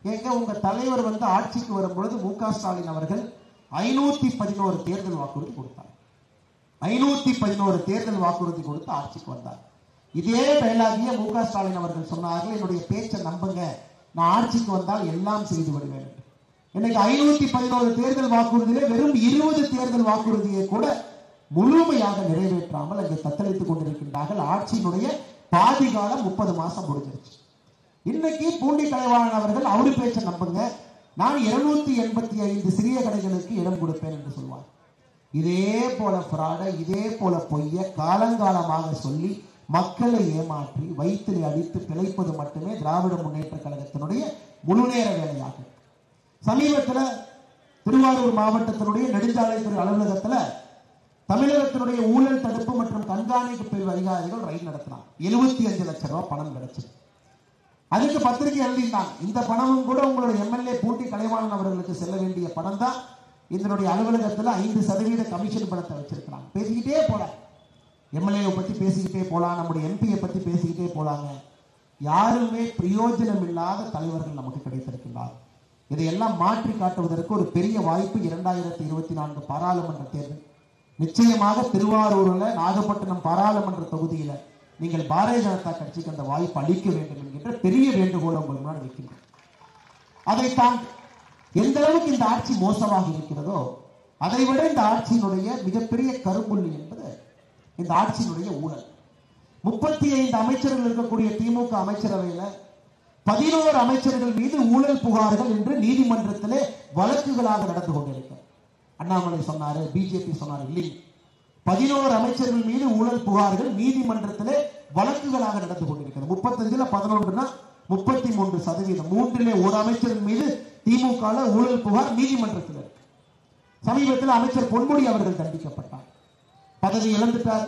ஏங்க, உங்க தலைவர் வந்து ஆட்சிக்கு வரும்பொழுது மு.க. ஸ்டாலின் அவர்கள் 511 தேர்தல் வாக்குறுதி கொடுத்தார். 511 தேர்தல் வாக்குறுதி கொடுத்து ஆட்சிக்கு வந்தார். இதே டைலாகிய மு.க. ஸ்டாலின் அவர்கள் சொன்னார்கள், என்னுடைய பேச்சை நம்புங்க, நான் ஆட்சிக்கு வந்தால் எல்லாம் செய்து விடுவேன். இன்னைக்கு 511 தேர்தல் வாக்குறுதியிலே வெறும் 20 தேர்தல் வாக்குறுதியை கூட முழுமையாக நிறைவேற்றாமல் அங்கே தத்தளித்துக் கொண்டிருக்கின்றார்கள். ஆட்சியினுடைய பாதி காலம் 30 மாசம் முடிஞ்சிருச்சு. இன்னைக்கு பூண்டி கலைவாணன் அவர்கள் அவரு பேச்ச நம்புங்க, நான் 285 சிறிய கடைகளுக்கு இடம் கொடுப்பேன் என்று சொல்வார். இதே போல பிராட, இதே போல பொய்ய காலங்காலமாக சொல்லி மக்களை ஏமாற்றி வயிற்றில் அடித்து பிழைப்பது மட்டுமே திராவிட முன்னேற்ற கழகத்தினுடைய முழுநேர வேலையாகும். சமீபத்தில் திருவாரூர் மாவட்டத்தினுடைய நெடுஞ்சாலைத்துறை அலுவலகத்துல தமிழகத்தினுடைய ஊழல் தடுப்பு மற்றும் கண்காணிப்பு பிரிவு அதிகாரிகள் ரைட் நடத்தினாங்க. 75 லட்சம் ரூபாய் பணம் கிடைச்சது. அதுக்கு பத்திரிகை எழுதினாங்க, இந்த பணமும் கூட உங்களுடைய எம்எல்ஏ பூண்டி கலைவாணன் அவர்களுக்கு செல்ல வேண்டிய பணம் தான். இதனுடைய அலுவலகத்தில் 5% கமிஷன் பணத்தை வச்சிருக்கிறாங்க. பேசிக்கிட்டே போலாம், எம்எல்ஏ பத்தி பேசிக்கிட்டே போலாம், நம்முடைய எம்பியை பத்தி பேசிக்கிட்டே போலாங்க. யாருமே பிரயோஜனம் இல்லாத தலைவர்கள் நமக்கு கிடைத்திருக்கிறார். இதையெல்லாம் மாற்றி காட்டுவதற்கு ஒரு பெரிய வாய்ப்பு 2024 பாராளுமன்ற தேர்தல். நிச்சயமாக திருவாரூர்ல நாகப்பட்டினம் பாராளுமன்ற தொகுதியில நீங்கள் பாரதிய ஜனதா கட்சிக்கு அந்த வாய்ப்பு அளிக்க வேண்டும் என்கின்ற பெரிய வேண்டுகோள் உங்கள் முன்னாடி வைக்கின்றோம். அதை தாண்டி எந்த அளவுக்கு இந்த ஆட்சி மோசமாக இருக்கிறதோ அதை விட இந்த ஆட்சியினுடைய மிகப்பெரிய கரும்புள்ளி என்பது இந்த ஆட்சியினுடைய ஊழல். 35 அமைச்சர்கள் இருக்கக்கூடிய திமுக அமைச்சரவையில 11 அமைச்சர்கள் மீது ஊழல் புகார்கள் என்று நீதிமன்றத்திலே வழக்குகளாக நடந்து கொண்டிருக்கிறது. அண்ணாமலை சொன்னாரு, பிஜேபி சொன்னாரு, இல்லை, 11 அமைச்சர்கள் மீது ஊழல் புகார்கள் நீதிமன்றத்திலே வழக்குகளாக நடந்து கொண்டிருக்கிறது. 35ல 11னா 33%. 3லே ஒரு அமைச்சரின் மீது திமுக ஊழல் புகார் நீதிமன்றத்தில். சமீபத்தில் அமைச்சர் பொன்முடி அவர்கள் தண்டிக்கப்பட்டார், பதவி இழந்துட்டார்,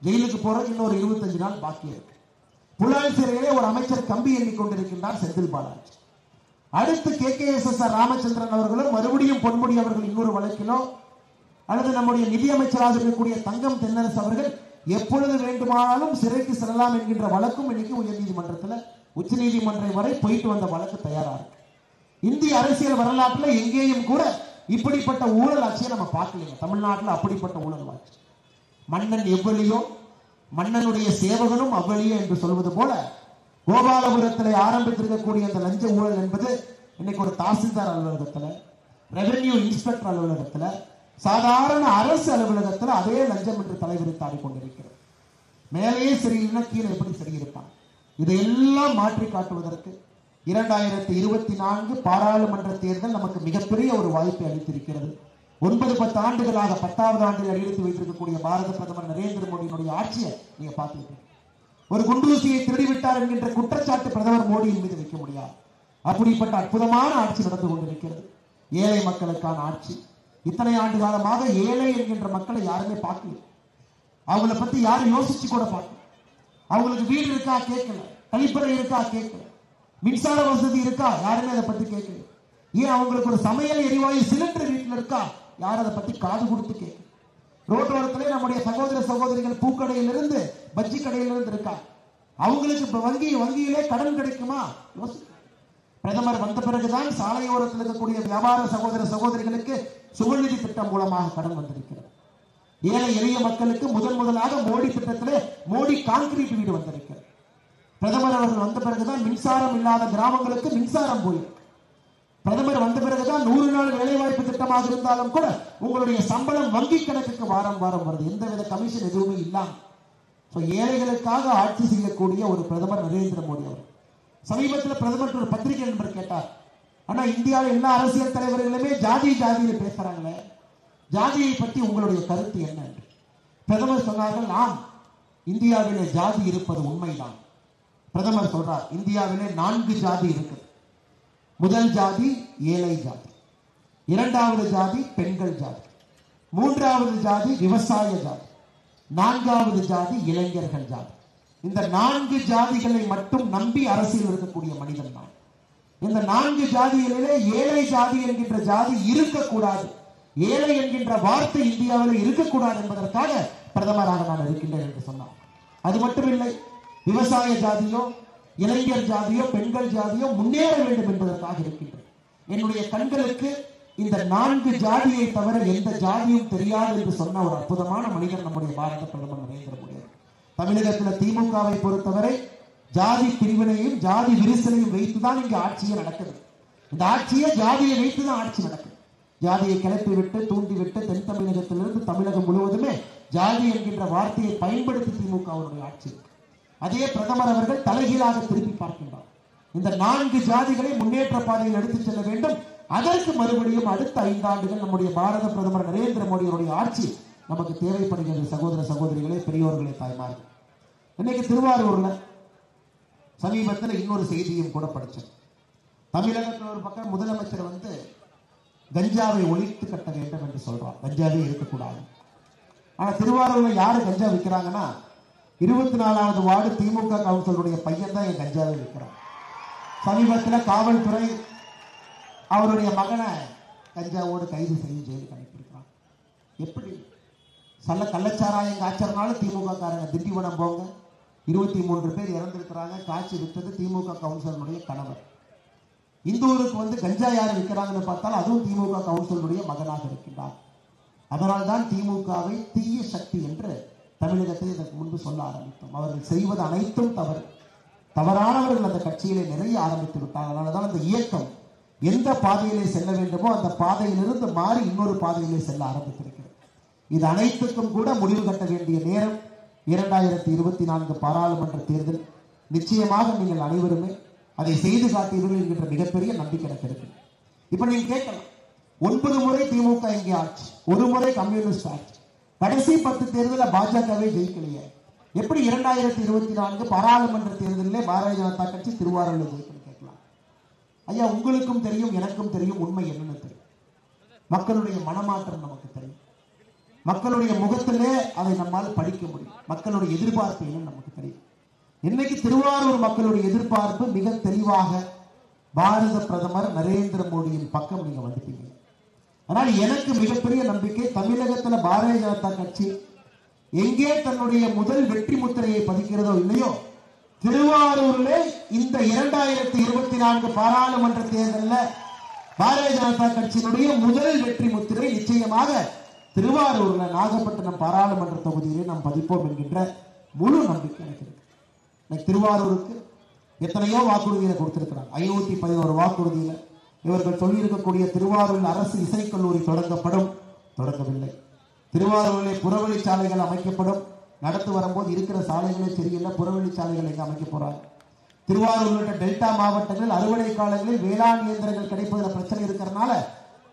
ஜெயிலுக்கு போற இன்னொரு 25 நாள் பாக்கி இருக்கு. புலால் சிறையிலே ஒரு அமைச்சர் கம்பி எண்ணிக்கொண்டிருக்கின்றார், செந்தில் பாலாஜி. அடுத்து KKSSR ராமச்சந்திரன் அவர்களும் மறுபடியும் பொன்முடி அவர்கள் இன்னொரு வழக்கிலோ, அல்லது நம்முடைய நிதியமைச்சராக இருக்கக்கூடிய தங்கம் தென்னரசு அவர்கள் எப்பொழுது வேண்டுமானாலும் சிறைக்கு செல்லலாம் என்கின்ற வழக்கும் இன்னைக்கு உயர்நீதிமன்றத்தில் உச்ச நீதிமன்றம் வரை போயிட்டு வந்த வழக்கு தயாரா இருக்கு. இந்திய அரசியல் வரலாற்றில் எங்கேயும் கூட இப்படிப்பட்ட ஊழல் ஆட்சியை நம்ம பார்க்கலைங்க. தமிழ்நாட்டில் அப்படிப்பட்ட ஊழல் ஆட்சி. மன்னன் எவ்வளியோ மன்னனுடைய சேவகனும் அவ்வளியோ என்று சொல்வது போல கோபாலபுரத்தில் ஆரம்பித்திருக்கக்கூடிய அந்த லஞ்ச ஊழல் என்பது இன்னைக்கு ஒரு தாசில்தார் அலுவலகத்தில், ரெவென்யூ இன்ஸ்பெக்டர் அலுவலகத்தில், சாதாரண அரசு அலுவலகத்தில் அதே லஞ்சம் என்று தலைவிரித்தாடி கொண்டிருக்கிறது. மேலேயே சரியில்லைன்னா கீழே எப்படி சரியிருப்பான்? இதையெல்லாம் மாற்றி காட்டுவதற்கு 2024 பாராளுமன்ற தேர்தல் நமக்கு மிகப்பெரிய ஒரு வாய்ப்பை அளித்திருக்கிறது. 9-10 ஆண்டுகளாக 10வது ஆண்டில் அடியெடுத்து வைத்திருக்கக்கூடிய பாரத பிரதமர் நரேந்திர மோடியினுடைய ஆட்சியை நீங்க பார்த்துக்கிட்டீங்க. ஒரு குண்டூசியை திருடிவிட்டார் என்கின்ற குற்றச்சாட்டு பிரதமர் மோடியின் மீது வைக்க முடியாது. அப்படிப்பட்ட அற்புதமான ஆட்சி நடந்து கொண்டிருக்கிறது. ஏழை மக்களுக்கான ஆட்சி. இத்தனை ஆண்டு காலமாக ஏழை என்கின்ற மக்களை யாருமே பார்க்கல. அவங்கள பத்தி யாரும் யோசிச்சு கூட பார்க்கல. அவங்களுக்கு வீடு இருக்கா கேட்கல, கழிப்பறை இருக்கா கேட்கல, மின்சார வசதி இருக்கா யாருமே அதை பத்தி கேட்கல. ஏன் அவங்களுக்கு ஒரு சமையல் எரிவாயு சிலிண்டர் வீட்டில் இருக்கா யாரும் அதை பத்தி காது கொடுத்து கேட்கல. ரோட்டோரத்திலே நம்முடைய சகோதர சகோதரிகள் பூக்கடையிலிருந்து பஜ்ஜி கடையிலிருந்து இருக்கா, அவங்களுக்கு வங்கியிலே கடன் கிடைக்குமா யோசிக்க. பிரதமர் வந்த பிறகுதான் சாலையோரத்தில் இருக்கக்கூடிய வியாபார சகோதர சகோதரிகளுக்கு சுகநிதி திட்டம் மூலமாக கடன் வந்திருக்கிறது. ஏழை எளிய மக்களுக்கு முதலாக மோடி திட்டத்திலே மோடி கான்கிரீட் வீடு வந்திருக்கிறது. பிரதமர் அவர்கள் வந்த பிறகுதான் மின்சாரம் இல்லாத கிராமங்களுக்கு மின்சாரம் போயிருக்கு. பிரதமர் வந்த பிறகுதான் 100 நாள் வேலைவாய்ப்பு திட்டமாக இருந்தாலும் கூட உங்களுடைய சம்பளம் வங்கி கணக்குக்கு வாரம் வாரம் வருது, எந்தவித கமிஷன் எதுவுமே இல்லாம. ஏழைகளுக்காக ஆட்சி செய்யக்கூடிய ஒரு பிரதமர் நரேந்திர மோடி அவர். சமீபத்தில் பிரதமர் ஒரு பத்திரிகை நண்பர் கேட்டார், ஆனா இந்தியாவில் எல்லா அரசியல் தலைவர்களுமே ஜாதியில பேசுறாங்களே, ஜாதியை பற்றி உங்களுடைய கருத்து என்ன என்று. பிரதமர் சொன்னார்கள், ஆம், இந்தியாவிலே ஜாதி இருப்பது உண்மைதான். பிரதமர் சொல்றார், இந்தியாவிலே 4 ஜாதி இருக்குது. முதல் ஜாதி ஏழை ஜாதி, 2வது ஜாதி பெண்கள் ஜாதி, 3வது ஜாதி விவசாய ஜாதி, 4வது ஜாதி இளைஞர்கள் ஜாதி. இந்த 4 ஜாதிகளை மட்டும் நம்பி அரசியல் இருக்கக்கூடிய மனிதன் தான். இந்த 4 ஜாதிகளிலே ஏழை ஜாதி என்கின்ற ஜாதி இருக்கக்கூடாது, ஏழை என்கின்ற வார்த்தை இந்தியாவில் இருக்கக்கூடாது என்பதற்காக பிரதமராக நான் இருக்கின்றேன் என்று சொன்னார். அது மட்டுமில்லை, விவசாய ஜாதியோ இளைஞர் ஜாதியோ பெண்கள் ஜாதியோ முன்னேற வேண்டும் என்பதற்காக இருக்கின்றது. என்னுடைய கண்களுக்கு இந்த 4 ஜாதியை தவிர எந்த ஜாதியும் தெரியாது என்று சொன்ன ஒரு அற்புதமான மனிதர் நம்முடைய பாரத பிரதமர் நரேந்திர மோடி. தமிழகத்தில் திமுகவை பொறுத்தவரை ஜாதி பிரிவினையும் ஜாதி விரிசலையும் வைத்துதான் இங்கு ஆட்சியே நடக்குது. இந்த ஆட்சியை ஜாதியை வைத்துதான் ஆட்சி நடக்குது. ஜாதியை கிளப்பி விட்டு தூண்டிவிட்டு தென் தமிழகத்திலிருந்து தமிழகம் முழுவதுமே ஜாதி என்கின்ற வார்த்தையை பயன்படுத்தி திமுகவுடைய ஆட்சி. அதே பிரதமர் அவர்கள் தலைகீழாக திருப்பி பார்க்கின்றார். இந்த 4 ஜாதிகளை முன்னேற்ற பாதையில் எடுத்துச் செல்ல வேண்டும். அதற்கு மறுபடியும் அடுத்த 5 ஆண்டுகள் நம்முடைய பாரத பிரதமர் நரேந்திர மோடியுடைய ஆட்சி நமக்கு தேவைப்படுகிறது. சகோதர சகோதரிகளே, பெரியோர்களே, தாய்மார்கள், இன்னைக்கு திருவாரூர்ல சமீபத்தில் இன்னொரு செய்தியும் கூட படிச்சேன். தமிழகத்தில் ஒரு பக்கம் முதலமைச்சர் கஞ்சாவை ஒழித்து கட்ட வேண்டும் என்று சொல்றான். கஞ்சாவே இருக்கக்கூடாது. ஆனா திருவாரூர்ல யாரு கஞ்சா விற்கிறாங்கன்னா 24வது வார்டு திமுக கவுன்சிலருடைய பையன் தான் என் கஞ்சாவை விற்கிறான். சமீபத்தில் காவல்துறை அவருடைய மகனை கஞ்சாவோடு கைது செய்து ஜெயிலுக்கு அனுப்பியிருக்கிறான். எப்படி கள்ளச்சாராயம் காய்ச்சறனால திமுக காரங்க திண்டிவனம் போங்க, 23 பேர் இறந்திருக்கிறாங்க. காய்ச்சி விட்டது திமுக கவுன்சிலருடைய கணவர். இந்தூருக்கு கஞ்சா யார் விற்கிறாங்கன்னு பார்த்தால் அதுவும் திமுக கவுன்சிலருடைய மகனாக இருக்கின்றார். அதனால்தான் திமுகவை தீய சக்தி என்று தமிழகத்தில் இதற்கு முன்பு சொல்ல ஆரம்பித்தோம். அவர்கள் செய்வது அனைத்தும் தவறு. தவறானவர்கள் அந்த கட்சியிலே நிறைய ஆரம்பித்து விட்டார்கள். அதனால்தான் அந்த இயக்கம் எந்த பாதையிலே செல்ல வேண்டுமோ அந்த பாதையிலிருந்து மாறி இன்னொரு பாதையிலே செல்ல ஆரம்பித்திருக்கிறது. இது அனைத்துக்கும் கூட முடிவு கட்ட வேண்டிய நேரம் 2024 பாராளுமன்ற தேர்தல். நிச்சயமாக நீங்கள் அனைவருமே அதை செய்து காட்டீர்கள் என்கின்ற மிகப்பெரிய நம்பிக்கை எனக்கு இருக்கு. இப்ப நீங்க கேட்கலாம், 9 முறை திமுக இங்கே ஆட்சி, 1 முறை கம்யூனிஸ்ட் ஆட்சி, கடைசி 10 தேர்தலில் பாஜகவே ஜெயிக்கலையே, எப்படி 2024 பாராளுமன்ற தேர்தலிலே பாரதிய ஜனதா கட்சி திருவாரூரில் ஜெயிக்கணும் கேட்கலாம். ஐயா, உங்களுக்கும் தெரியும், எனக்கும் தெரியும், உண்மை என்னன்னு தெரியும். மக்களுடைய மனமாற்றம் நமக்கு தெரியும். மக்களுடைய முகத்திலே அதை நம்மால் படிக்க முடியும். மக்களுடைய எதிர்பார்ப்பு என்னன்னு நமக்கு தெரியும். இன்னைக்கு திருவாரூர் மக்களுடைய எதிர்பார்ப்பு மிக தெளிவாக பாரத பிரதமர் நரேந்திர மோடியின் பக்கம் நீங்க வந்துட்டீங்க. ஆனால் எனக்கு மிகப்பெரிய நம்பிக்கை, தமிழகத்தில் பாரதிய ஜனதா கட்சி எங்கே தன்னுடைய முதல் வெற்றி முத்திரையை பதிக்கிறதோ இல்லையோ, திருவாரூரிலே இந்த 2024 பாராளுமன்ற தேர்தலில் பாரதிய ஜனதா கட்சியினுடைய முதல் வெற்றி முத்திரை நிச்சயமாக திருவாரூர்ல நாகப்பட்டினம் பாராளுமன்ற தொகுதியிலே நாம் பதிப்போம் என்கின்ற முழு நம்பிக்கை எனக்கு இருக்கு. திருவாரூருக்கு எத்தனையோ வாக்குறுதிகளை கொடுத்திருக்கிறார். 511 வாக்குறுதியில இவர்கள் சொல்லியிருக்கக்கூடிய திருவாரூரில் அரசு இசைக்கல்லூரி தொடங்கவில்லை. திருவாரூரிலே புறவழி சாலைகள் அமைக்கப்படும். நடத்து வரும்போது இருக்கிற சாலைகளே சரியில்லை, புறவழி சாலைகள் எங்க அமைக்க போறாங்க. திருவாரூர் உள்ளிட்ட டெல்டா மாவட்டங்களில் அறுவடை காலங்களில் வேளாண் இயந்திரங்கள் கிடைப்பதில் பிரச்சனை இருக்கிறதுனால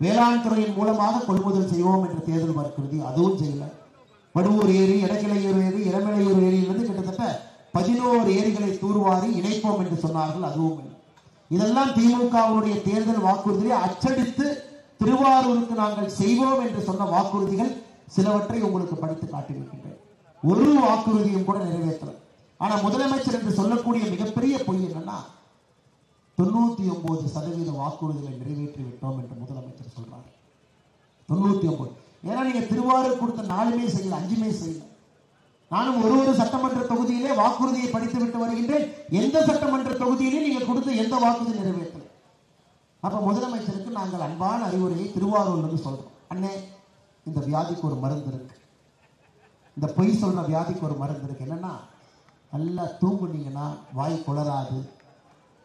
வேளாண் துறையின் மூலமாக கொள்முதல் செய்வோம் என்ற தேர்தல் வாக்குறுதி, அதுவும் செய்யல. வடுவூர் ஏரி, எடக்கிளையூர் ஏரி, இளமலையூர் ஏரியிலிருந்து கிட்டத்தட்ட 11 ஏரிகளை தூர்வாரி இணைப்போம் என்று சொன்னார்கள், அதுவும் இல்லை. இதெல்லாம் திமுகவுடைய தேர்தல் வாக்குறுதியை அச்சடித்து திருவாரூருக்கு நாங்கள் செய்வோம் என்று சொன்ன வாக்குறுதிகள் சிலவற்றை உங்களுக்கு படித்து காட்டியிருக்கின்றேன். ஒரு வாக்குறுதியும் கூட நிறைவேற்றல. ஆனா முதலமைச்சர் என்று சொல்லக்கூடிய மிகப்பெரிய பொய் என்னன்னா 99% வாக்குறுதிகளை நிறைவேற்றி விட்டோம் என்று முதலமைச்சர் சொல்றாரு. 99. ஏன்னா நீங்க திருவாரூர் கொடுத்த 4மே செய்யல, 5மே செய்யல. நானும் ஒரு சட்டமன்ற தொகுதியிலே வாக்குறுதியை படித்து விட்டு வருகின்றேன். எந்த சட்டமன்ற தொகுதியிலே நீங்க கொடுத்த எந்த வாக்குறுதி நிறைவேற்றல. அப்ப முதலமைச்சருக்கு நாங்கள் அன்பான அறிவுரையை திருவாரூர்ல சொல்றோம். அண்ணே, இந்த வியாதிக்கு ஒரு மருந்து இருக்கு. இந்த பொய் சொல்ற வியாதிக்கு ஒரு மருந்து இருக்கு. என்னன்னா, நல்லா தூங்குனீங்கன்னா வாய் குளராது,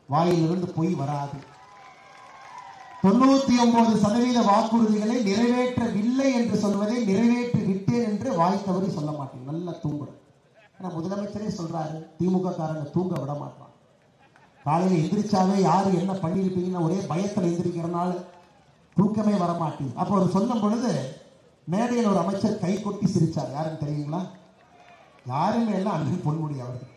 வாயிலிருந்து பொய் வராது. 99% வாக்குறுதிகளை நிறைவேற்றவில்லை என்று சொல்வதை நிறைவேற்றி விட்டேன் என்று வாய் தவறி சொல்ல மாட்டேன். நல்லா தூங்கணும். ஆனா முதலமைச்சரே சொல்றாரு, திமுக காரங்க தூங்க விட மாட்டான். காலையில் எந்திரிச்சாவே யாரு என்ன பண்ணிருப்பீங்கன்னு ஒரே பயத்தில் எந்திரிக்கிறனால தூக்கமே வரமாட்டேன். அப்போ அவர் சொல்லும் பொழுது மேடையில் ஒரு அமைச்சர் கை கொட்டி சிரிச்சார். யாருன்னு தெரியுங்களா? யாருமே எல்லாம் அன்பில் பொன்முடி அவர்கள்.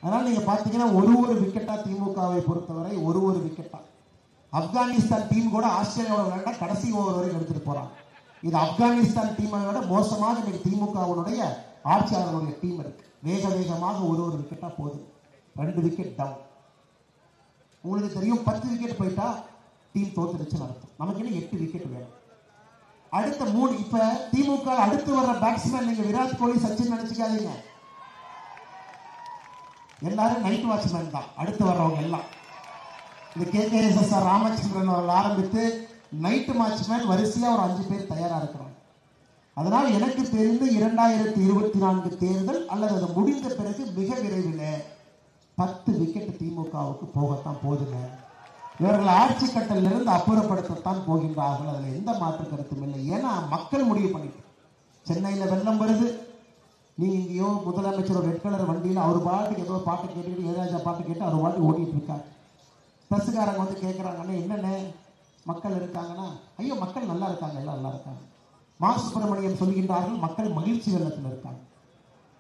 அதனால நீங்க பாத்தீங்கன்னா ஒரு விக்கெட்டா திமுகவை பொறுத்தவரை ஒரு விக்கெட்டா. ஆப்கானிஸ்தான் டீம் கூட ஆஸ்திரேலியாவோட விளையாண்டா கடைசி ஓவர் வரைக்கும் எடுத்துட்டு போறாங்க. இது ஆப்கானிஸ்தான் டீமை விட மோசமாக இன்னைக்கு திமுகவுடைய ஆட்சியாளர்களுடைய டீம் இருக்கு. வேகமாக ஒரு விக்கெட்டா போகுது. 2 விக்கெட் டவுன். உங்களுக்கு தெரியும், 10 விக்கெட் போயிட்டா டீம் தோத்துருச்சுன்னு அர்த்தம். நமக்கு இன்னும் 8 விக்கெட் வேணும். அடுத்த 3 இப்ப திமுக அடுத்து வர்ற பேட்ஸ்மேன் நீங்க விராட் கோலி, சச்சின் நினைச்சுக்காதீங்க. எல்லாரும் நைட் வாட்ச்மேன் தான். அடுத்து வர்றவங்க எல்லாம் இந்த KKSSR ராமச்சந்திரன் அவர்கள் ஆரம்பித்து நைட் வாட்ச்மேன் வரிசையா ஒரு 5 பேர் தயாரா இருக்கிறாங்க. அதனால் எனக்கு தெரிந்து 2024 தேர்தல் அல்லது அது முடிந்த பிறகு மிக விரைவில் 10 விக்கெட் திமுகவுக்கு போகத்தான் போதுங்க. இவர்கள் ஆட்சி கட்டலிலிருந்து அப்புறப்படுத்தத்தான் போகின்றார்கள். அதில் எந்த மாற்று கருத்தும் இல்லை. ஏன்னா மக்கள் முடிவு பண்ணிட்டு சென்னையில் வெள்ளம் வருது, நீங்க இங்கேயோ முதலமைச்சர் ரெட் கலர் வண்டியில் அவர் பாட்டுக்கு ஏதோ பாட்டு கேட்டுக்கிட்டு இளையராஜா பாட்டு கேட்டு அவர் பாட்டு ஓட்டிட்டு இருக்காரு. பஸ்ஸுக்காரங்க கேட்குறாங்கன்னா என்னென்ன மக்கள் இருக்காங்கன்னா, ஐயோ மக்கள் நல்லா இருக்காங்க, எல்லாம் நல்லா இருக்காங்க. மா சுப்பிரமணியம் சொல்கின்றார்கள் மக்கள் மகிழ்ச்சி வெள்ளத்தில் இருக்காங்க.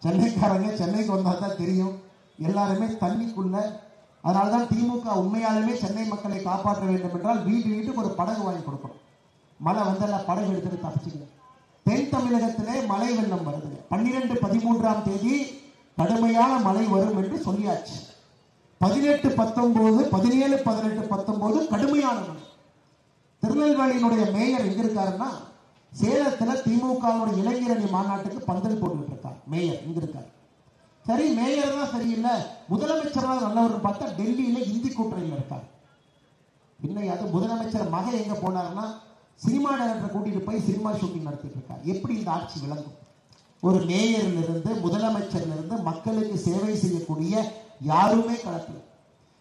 சென்னைக்காரங்க சென்னைக்கு வந்தால் தான் தெரியும், எல்லாருமே தண்ணிக்குள்ள. அதனால்தான் திமுக உண்மையாலுமே சென்னை மக்களை காப்பாற்ற வேண்டும் என்றால் வீட்டுக்கு ஒரு படகு வாங்கி கொடுக்கணும். மழை வந்தெல்லாம் படகு எடுத்துட்டு தப்பிச்சுக்கணும். தென் தமிழகத்திலே மழை வெள்ளம் வருது. 12, 13ஆம் தேதி கடுமையான மழை வரும் என்று சொல்லியாச்சு. 18, 19, 17, 18, 19 கடுமையான மழை. திருநெல்வேலியினுடைய மேயர் எங்க இருக்காருன்னா சேலத்துல திமுகவுடைய இளைஞரணி மாநாட்டுக்கு பந்தல் போட்டுட்டு இருக்கார். மேயர் இங்க இருக்காரு. சரி, மேயர் தான் சரியில்லை, முதலமைச்சர் தான் நல்லவர் பார்த்தா டெல்லியில இந்தி கூட்டணியில் இருக்கார். இன்னைக்கு முதலமைச்சர் மகன் எங்க போனாருன்னா சினிமா டைரக்டர் கூட்டிட்டு போய் சினிமா ஷூட்டிங் நடத்திட்டு இருக்கார். எப்படி இந்த ஆட்சி விளங்கும்? ஒரு மேயர்ல இருந்து முதலமைச்சர்ல இருந்து மக்களுக்கு சேவை செய்யக்கூடிய யாருமே களத்தில்.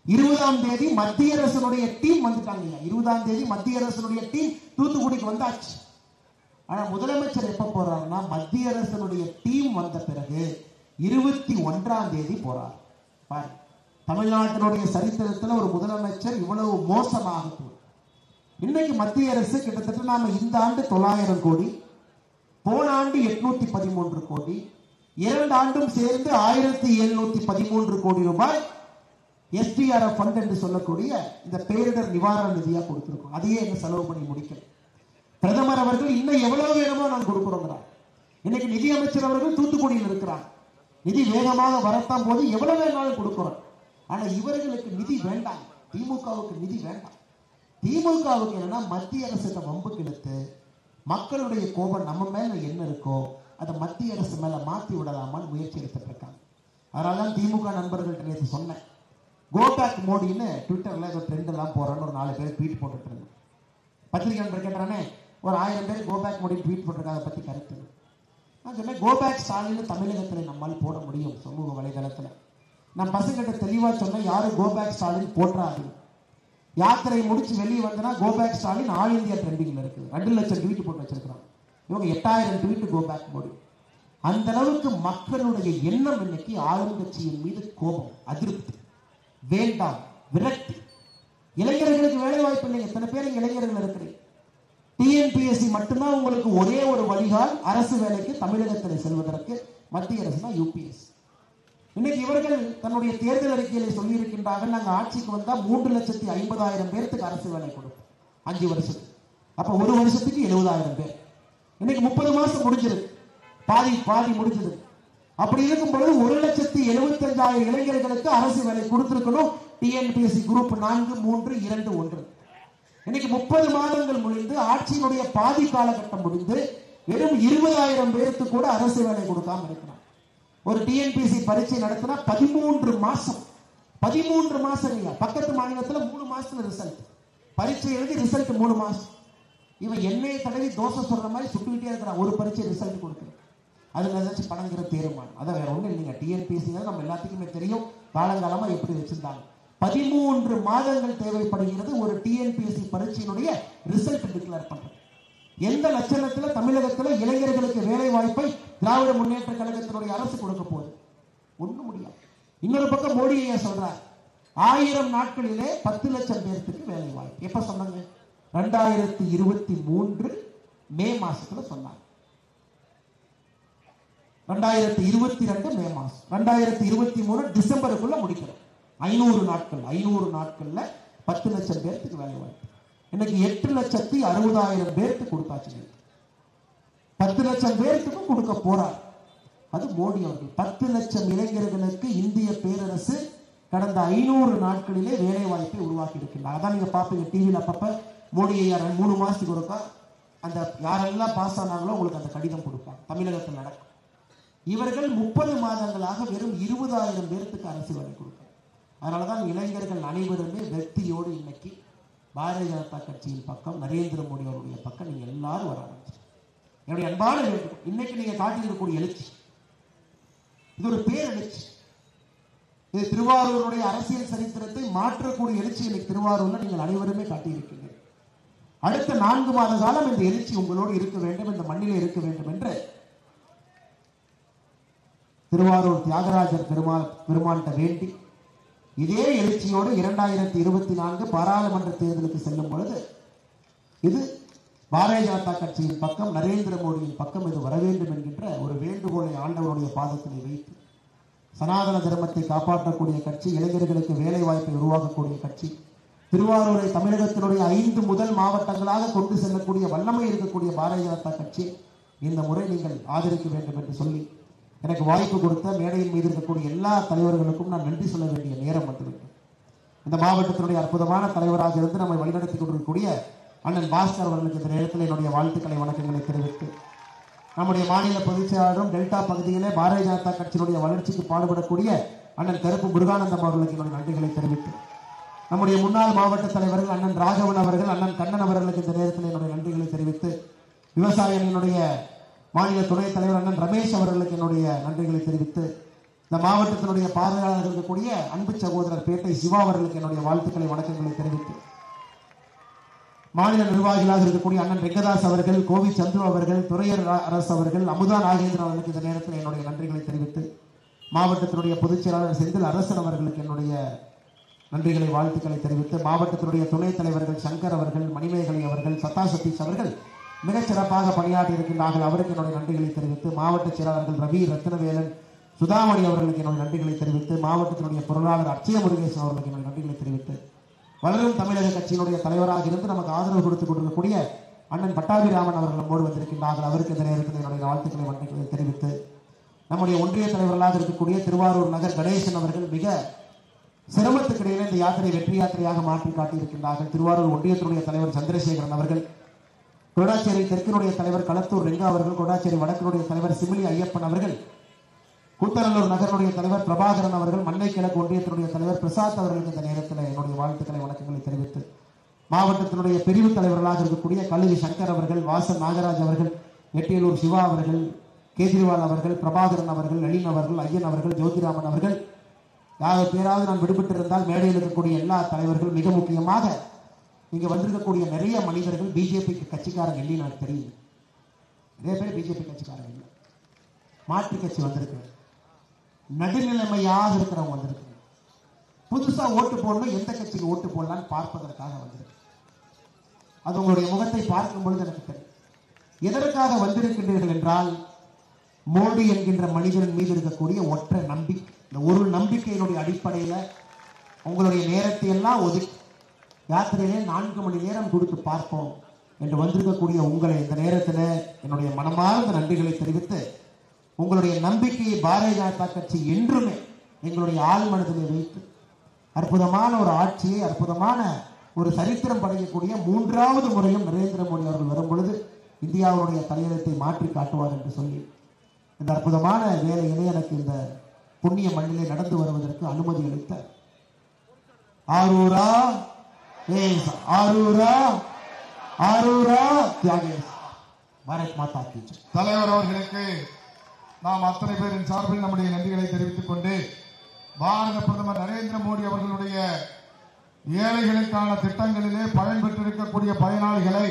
20ஆம் தேதி மத்திய அரசனுடைய டீம் வந்துட்டாங்க. 20ஆம் தேதி மத்திய அரசனுடைய டீம் தூத்துக்குடிக்கு வந்தாச்சு. ஆனா முதலமைச்சர் எப்ப போறாருன்னா மத்திய அரசனுடைய டீம் வந்த பிறகு 21ஆம் தேதி போறார். பாரு, தமிழ்நாட்டினுடைய சரித்திரத்தில் ஒரு முதலமைச்சர் இவ்வளவு மோசமாக இன்னைக்கு மத்திய அரசு கிட்டத்தட்ட நாம இந்த ஆண்டு 900 கோடி, போன ஆண்டு 813 கோடி, 2 ஆண்டும் சேர்ந்து 1713 கோடி ரூபாய் SDRF ஃபண்ட் என்று சொல்லக்கூடிய இந்த பேரிடர் நிவாரண நிதியா கொடுத்திருக்கோம். அதையே என்ன செலவு பண்ணி முடிக்கல. பிரதமர் அவர்கள் இன்னும் எவ்வளவு வேணுமோ நான் கொடுக்கிறோங்கிறார். இன்னைக்கு நிதி அமைச்சர் அவர்கள் தூத்துக்குடியில் இருக்கிறார். நிதி வேகமாக வரத்தான் போது எவ்வளவு வேணாலும் கொடுக்கிறோம். ஆனா இவர்களுக்கு நிதி வேண்டாம். திமுகவுக்கு நிதி வேண்டாம். திமுகவுக்கு என்னன்னா மத்திய அரசு வம்புக்கு இழுத்து மக்களுடைய கோபம் நம்ம மேல என்ன இருக்கோ அதை மத்திய அரசு மேல மாத்தி விடலாமான்னு முயற்சி எடுத்துட்டு இருக்காங்க. அதனாலதான் திமுக நண்பர்கள்ட்ட நேற்று சொன்னேன், கோபேக் மோடின்னு ட்விட்டர்ல ஏதோ ட்ரெண்ட் எல்லாம் போறான்னு ஒரு 4 பேர் ட்வீட் போட்டுட்டு இருந்தேன். பத்திரிகை நண்பர் கேட்டானே, ஒரு 1000 பேர் கோபேக் மோடி ட்வீட் போட்டிருக்காங்க, அதை பத்தி கருத்து. நான் சொன்னேன், கோபேக் ஸ்டாலின் தமிழகத்தில் நம்மால் போட முடியும் சமூக வலைதளத்துல. நான் பசங்கிட்ட தெளிவா சொன்னேன், யாரும் கோபேக் ஸ்டாலின் போட்டுறாது. யாத்திரை முடிச்சு வெளியே வந்தனா கோபேக் ஸ்டாலின் ஆல் இந்தியா ட்ரெண்டிங்ல இருக்கு. 2 லட்சம் ட்வீட் போட்டு வச்சிருக்கிறாங்க. இவங்க 8000 ட்வீட் கோபேக் மோடி. அந்த அளவுக்கு மக்களுடைய எண்ணம் இன்னைக்கு ஆளுங்கட்சியின் மீது கோபம், அதிருப்தி, வேண்டாம், விரக்தி. இளைஞர்களுக்கு வேலை வாய்ப்பு இல்லைங்க. எத்தனை பேர் இளைஞர்கள் இருக்கிறீங்க? TNPSC மட்டும்தான் உங்களுக்கு ஒரே ஒரு வழிகால் அரசு வேலைக்கு தமிழகத்தில் செல்வதற்கு. மத்திய அரசு தான் UPSC. இன்னைக்கு இவர்கள் தன்னுடைய தேர்தல் அறிக்கையில சொல்லி இருக்கின்றார்கள், நாங்கள் ஆட்சிக்கு வந்தா 3,50,000 பேருக்கு அரசு வேலை கொடுப்போம் 5 வருஷத்துக்கு. அப்ப ஒரு வருஷத்துக்கு 70,000 பேர். இன்னைக்கு 30 மாசம் முடிஞ்சது, பாதி முடிஞ்சது. அப்படி இருக்கும் பொழுது 1,75,000 இளைஞர்களுக்கு அரசு வேலை கொடுத்திருக்கணும். TNPSC group 4, 3, 2, 1. இன்னைக்கு 30 மாதங்கள் முடிந்து ஆட்சியினுடைய பாதி காலகட்டம் முடிந்து வெறும் 20,000 பேருக்கு கூட அரசு வேலை கொடுக்காம இருக்கிறார். ஒரு TNPSC பரீட்சை நடத்தினா 13 மாசம். 13 மாசம் இல்லையா? பக்கத்து மாநிலத்தில் 3 மாசத்துல ரிசல்ட். பரீட்சை எழுதி ரிசல்ட் 3 மாசம். இவன் எண்ணெயை தடவி தோசை சொல்ற மாதிரி சுட்டுக்கிட்டே இருக்கிறான். ஒரு பரீட்சை ரிசல்ட் கொடுக்குறது. அது ஏதாச்சும் பணங்கிற தீர்மானம். அதை வேற ஒன்றும் இல்லைங்க. TNPSC நம்ம எல்லாத்துக்குமே தெரியும், காலங்காலமா எப்படி வச்சிருந்தாங்க. 13 மாதங்கள் தேவைப்படுகிறது ஒரு TNPSC பரீட்சையினுடைய ரிசல்ட் டிக்ளேர் பண்றது. எந்த லட்சணத்துல தமிழகத்துல இளைஞர்களுக்கு வேலை வாய்ப்பை திராவிட முன்னேற்ற கழகத்தினுடைய அரசு கொடுக்க போகுது? ஒண்ணும் முடியாது. இன்னொரு பக்கம் மோடி ஐயா சொல்றார், 1000 நாட்களிலே 10 லட்சம் பேருக்கு வேலை வாய்ப்பு. எப்ப சொன்னாங்க? 2023 மே மாசத்துல சொன்னாங்க. 2022 மே மாசம், 2023 டிசம்பருக்குள்ள முடிக்கிறோம். 500 நாட்கள்ல 10 லட்சம் பேருக்கு வேலை வாய்ப்பு. இன்னைக்கு 8,60,000 பேருக்கு கொடுத்தாச்சு. 10 லட்சம் பேருக்கு கொடுக்க போறார். அது மோடி அவர்கள். 10 லட்சம் இளைஞர்களுக்கு இந்திய பேரரசு கடந்த 500 நாட்களிலே வேலை வாய்ப்பை உருவாக்கி இருக்கின்றார். அதான் நீங்க பாப்பீங்க டிவியில் அப்பப்ப மோடி 3 மாசத்துக்கு ஒருக்கா அந்த யாரெல்லாம் பாஸ் ஆனாங்களோ உங்களுக்கு அந்த கடிதம் கொடுப்பாங்க. தமிழகத்தில் நடக்கும். இவர்கள் 30 மாதங்களாக வெறும் 20,000 பேருக்கு அரசு வேலை கொடுப்பாங்க. அதனாலதான் இளைஞர்கள் அனைவருமே வெற்றியோடு இன்னைக்கு பாரதிய ஜனதா கட்சியின் பக்கம், நரேந்திர மோடி அவருடைய பக்கம் நீங்க எல்லாரும் வர ஆரம்பிச்சு. என்னுடைய அன்பான வேண்டுகோள், இன்னைக்கு நீங்க காட்டியிருக்கக்கூடிய எழுச்சி இது ஒரு பேரெழுச்சி. இது திருவாரூருடைய அரசியல் சரித்திரத்தை மாற்றக்கூடிய எழுச்சி இன்னைக்கு திருவாரூர்ல நீங்கள் அனைவருமே காட்டியிருக்கீங்க. அடுத்த 4 மாத காலம் இந்த எழுச்சி உங்களோடு இருக்க வேண்டும், இந்த மண்ணிலே இருக்க வேண்டும் என்று திருவாரூர் தியாகராஜர் பெருமான்கிட்ட வேண்டி இதே எழுச்சியோடு 2024 பாராளுமன்ற தேர்தலுக்கு செல்லும் பொழுது இது பாரதிய ஜனதா கட்சியின் பக்கம், நரேந்திர மோடியின் பக்கம் இது வர வேண்டும் என்கின்ற ஒரு வேண்டுகோளை ஆண்டவருடைய பாதத்தினை வைத்து, சனாதன தர்மத்தை காப்பாற்றக்கூடிய கட்சி, இளைஞர்களுக்கு வேலை வாய்ப்பை உருவாக்கக்கூடிய கட்சி, திருவாரூரை தமிழகத்தினுடைய 5 முதல் மாவட்டங்களாக கொண்டு செல்லக்கூடிய வல்லமை இருக்கக்கூடிய பாரதிய ஜனதா கட்சி இந்த முறை நீங்கள் ஆதரிக்க வேண்டும் என்று சொல்லி எனக்கு வாய்ப்பு கொடுத்த மேடையின் மீது இருக்கக்கூடிய எல்லா தலைவர்களுக்கும் நான் நன்றி சொல்ல வேண்டிய நேரம் வந்துவிட்டது. இந்த மாவட்டத்தினுடைய அற்புதமான தலைவராக இருந்து நம்மை வழிநடத்தி கொண்டிருக்கக்கூடிய அண்ணன் பாஸ்கர் அவர்களுக்கு இந்த நேரத்தில் என்னுடைய வாழ்த்துக்களை வணக்கங்களை தெரிவித்து, நம்முடைய மாநில பொதுச் செயலாளரும் டெல்டா பகுதியிலே பாரதிய ஜனதா கட்சியினுடைய வளர்ச்சிக்கு பாடுபடக்கூடிய அண்ணன் கருப்பு முருகானந்தம் அவர்களுக்கு என்னுடைய நன்றிகளை தெரிவித்து, நம்முடைய முன்னாள் மாவட்ட தலைவர்கள் அண்ணன் ராகவன் அவர்கள், அண்ணன் கண்ணன் அவர்களுக்கு இந்த நேரத்தில் என்னுடைய நன்றிகளை தெரிவித்து, விவசாய அணியினுடைய மாநில துணைத் தலைவர் அண்ணன் ரமேஷ் அவர்களுக்கு என்னுடைய நன்றிகளை தெரிவித்து, இந்த மாவட்டத்தினுடைய பார்வையாளர்கள் இருக்கக்கூடிய அன்பு சகோதரர் பேட்டை சிவா அவர்களுக்கு என்னுடைய வாழ்த்துக்களை வணக்கங்களை தெரிவித்து, மாநில நிர்வாகிகளாக இருக்கக்கூடிய அண்ணன் ரெங்கதாஸ் அவர்கள், கோவி சந்துரு அவர்கள், துறையர் அரசு அவர்கள், அமுதா நாகேந்திரன் அவர்களுக்கு இந்த நேரத்தில் என்னுடைய நன்றிகளை தெரிவித்து, மாவட்டத்தினுடைய பொதுச் செயலாளர் செந்தில் அரசன் அவர்களுக்கு என்னுடைய நன்றிகளை வாழ்த்துக்களை தெரிவித்து, மாவட்டத்தினுடைய துணைத் தலைவர்கள் சங்கர் அவர்கள், மணிமேகலை அவர்கள், சத்தா சதீஷ் அவர்கள் மிகச் சிறப்பாக பணியாற்றி இருக்கின்றார்கள், அவருக்கு என்னுடைய நன்றிகளை தெரிவித்து, மாவட்ட செயலாளர்கள் ரவி ரத்னவேலன், சுதாமணி அவர்களுக்கு என்னுடைய நன்றிகளை தெரிவித்து, மாவட்டத்தினுடைய பொருளாளர் அட்சய முருகேசன் அவர்களுக்கு என்னுடைய நன்றிகளை தெரிவித்து, வளரும் தமிழக கட்சியினுடைய தலைவராக இருந்து நமக்கு ஆதரவு கொடுத்துக் கொண்டிருக்கக்கூடிய அண்ணன் பட்டாபிராமன் அவர்கள் நம்மோடு வந்திருக்கின்றார்கள், அவருக்கு இந்த நேரத்தில் என்னுடைய வாழ்த்துக்களை நன்றிகளை தெரிவித்து, நம்முடைய ஒன்றிய தலைவர்களாக இருக்கக்கூடிய திருவாரூர் நகர் கணேசன் அவர்கள் மிக சிரமத்துக்கிடையிலே இந்த யாத்திரை வெற்றி யாத்திரையாக மாற்றி காட்டியிருக்கின்றார்கள். திருவாரூர் ஒன்றியத்தினுடைய தலைவர் சந்திரசேகரன் அவர்கள், கொடாச்சேரி தெற்கினுடைய தலைவர் களத்தூர் ரெங்கா அவர்கள், கொடாச்சேரி வடக்கினுடைய தலைவர் சிமிலி ஐயப்பன் அவர்கள், கூத்தநல்லூர் நகரனுடைய தலைவர் பிரபாகரன் அவர்கள், மண்ணை கிழக்கு ஒன்றியத்தினுடைய தலைவர் பிரசாத் அவர்களுக்கு இந்த நேரத்தில் என்னுடைய வாழ்த்துக்களை வணக்கங்களை தெரிவித்து, மாவட்டத்தினுடைய பிரிவு தலைவர்களாக இருக்கக்கூடிய கல்லூரி சங்கர் அவர்கள், வாசன் நாகராஜ் அவர்கள், எட்டியலூர் சிவா அவர்கள், கேஜ்ரிவால் அவர்கள், பிரபாகரன் அவர்கள், லலின் அவர்கள், ஐயன் அவர்கள், ஜோதிராமன் அவர்கள், யார் பேராவது நான் விடுபட்டிருந்தால் மேடையில் இருக்கக்கூடிய எல்லா தலைவர்கள், மிக முக்கியமாக இங்க வந்திருக்கக்கூடிய நிறைய மனிதர்கள் பிஜேபி கட்சிக்காரங்க இல்லைன்னு எனக்கு தெரியும். நிறைய பேர் பிஜேபி கட்சிக்காரங்க இல்லை, மாற்று கட்சி வந்திருக்கு, நடுநிலைமையாக இருக்கிறவங்க வந்திருக்கு, புதுசா ஓட்டு போடணும், எந்த கட்சிக்கு ஓட்டு போடலான்னு பார்ப்பதற்காக வந்திருக்கு. அது உங்களுடைய முகத்தை பார்க்கும் பொழுது எனக்கு தெரியும் எதற்காக வந்திருக்கின்றீர்கள் என்றால், மோடி என்கின்ற மனிதன் மீது இருக்கக்கூடிய ஒற்றை நம்பிக்கை, இந்த ஒரு நம்பிக்கையினுடைய அடிப்படையில் உங்களுடைய நேரத்தை எல்லாம் ஒதுக்கி யாத்திரையிலே 4 மணி நேரம் கொடுத்து பார்ப்போம் என்று வந்திருக்கக்கூடிய உங்களை இந்த நேரத்தில் என்னுடைய மனமார்ந்த நன்றிகளை தெரிவித்து, உங்களுடைய நம்பிக்கையை பாரதிய ஜனதா கட்சி என்றுமே எங்களுடைய ஆள் மனதிலே வைத்து அற்புதமான ஒரு ஆட்சியை, அற்புதமான ஒரு சரித்திரம் படைக்கக்கூடிய 3வது முறையும் நரேந்திர மோடி அவர்கள் வரும் பொழுது இந்தியாவுடைய தலையெழுத்தை மாற்றி காட்டுவார் என்று சொல்லி, இந்த அற்புதமான வேலையிலே எனக்கு இந்த புண்ணிய மண்ணிலே நடந்து வருவதற்கு அனுமதி அளித்த ஆரூரா ஆரூரா ஆரூரா தியாகேஷ் பாரத் மாதா கி ஜெய். தலைவர் அவர்களுக்கு நாம் அத்தனை பேரின் சார்பில் நம்முடைய நன்றிகளை தெரிவித்துக் கொண்டு, பாரத பிரதமர் நரேந்திர மோடி அவர்களுடைய ஏழைகளுக்கான திட்டங்களிலே பயன்பெற்றிருக்கக்கூடிய பயனாளிகளை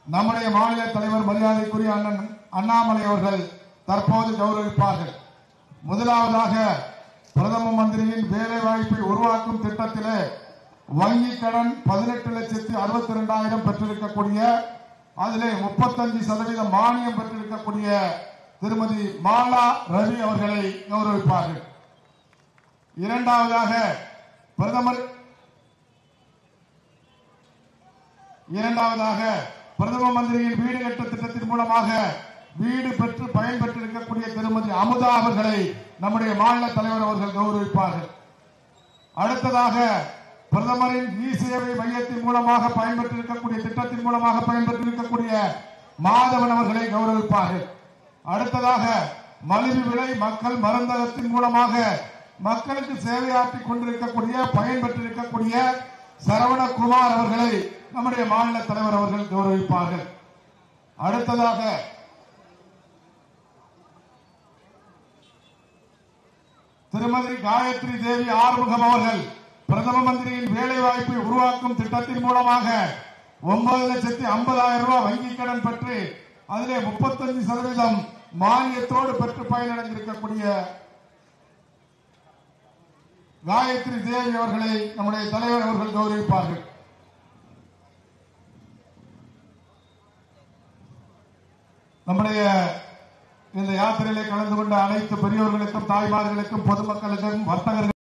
நம்முடைய மாநில தலைவர் மரியாதைக்குரிய அண்ணன் அண்ணாமலை அவர்கள் தற்போது கௌரவிப்பார்கள். முதலாவதாக பிரதம மந்திரியின் வேலை வாய்ப்பை உருவாக்கும் திட்டத்திலே வங்கி கடன் 18,62,000 பெற்றிருக்கக்கூடிய, அதிலே 35% மானியம் பெற்றிருக்கக்கூடிய திருமதி மாலா ரவி அவர்களை கௌரவிப்பார்கள். இரண்டாவதாக பிரதம மந்திரியின் வீடு கட்ட திட்டத்தின் மூலமாக வீடு பெற்று பயன்பெற்றிருக்கக்கூடிய திருமதி அமுதா அவர்களை நம்முடைய மாநில தலைவர் அவர்கள் கௌரவிப்பார்கள். அடுத்ததாக பிரதமரின் இ சேவை மையத்தின் மூலமாக பயன்பெற்றிருக்கக்கூடிய திட்டத்தின் மூலமாக பயன்பெற்றிருக்கக்கூடிய மாதவன் அவர்களை கௌரவிப்பார்கள். அடுத்ததாக மலிவு விலை மக்கள் மருந்தகத்தின் மூலமாக மக்களுக்கு சேவையாற்றிக் கொண்டிருக்கக்கூடிய பயன்பெற்றிருக்கக்கூடிய சரவணகுமார் அவர்களை நம்முடைய மாநில தலைவர் அவர்கள் கௌரவிப்பார்கள். அடுத்ததாக திருமதி காயத்ரி தேவி ஆறுமுகம் அவர்கள் பிரதம மந்திரியின் வேலை வாய்ப்பை உருவாக்கும் திட்டத்தின் மூலமாக 9,50,000 ரூபாய் வங்கிக் கடன் பெற்று அதிலே 35% மானியத்தோடு பெற்று பயனடைந்திருக்கக்கூடிய காயத்ரி தேவி அவர்களை நம்முடைய தலைவர் அவர்கள் கௌரவிப்பார்கள். நம்முடைய இந்த யாத்திரையிலே கலந்து கொண்ட அனைத்து பெரியோர்களுக்கும், தாய்மார்களுக்கும், பொதுமக்களுக்கும், வர்த்தகர்களுக்கும்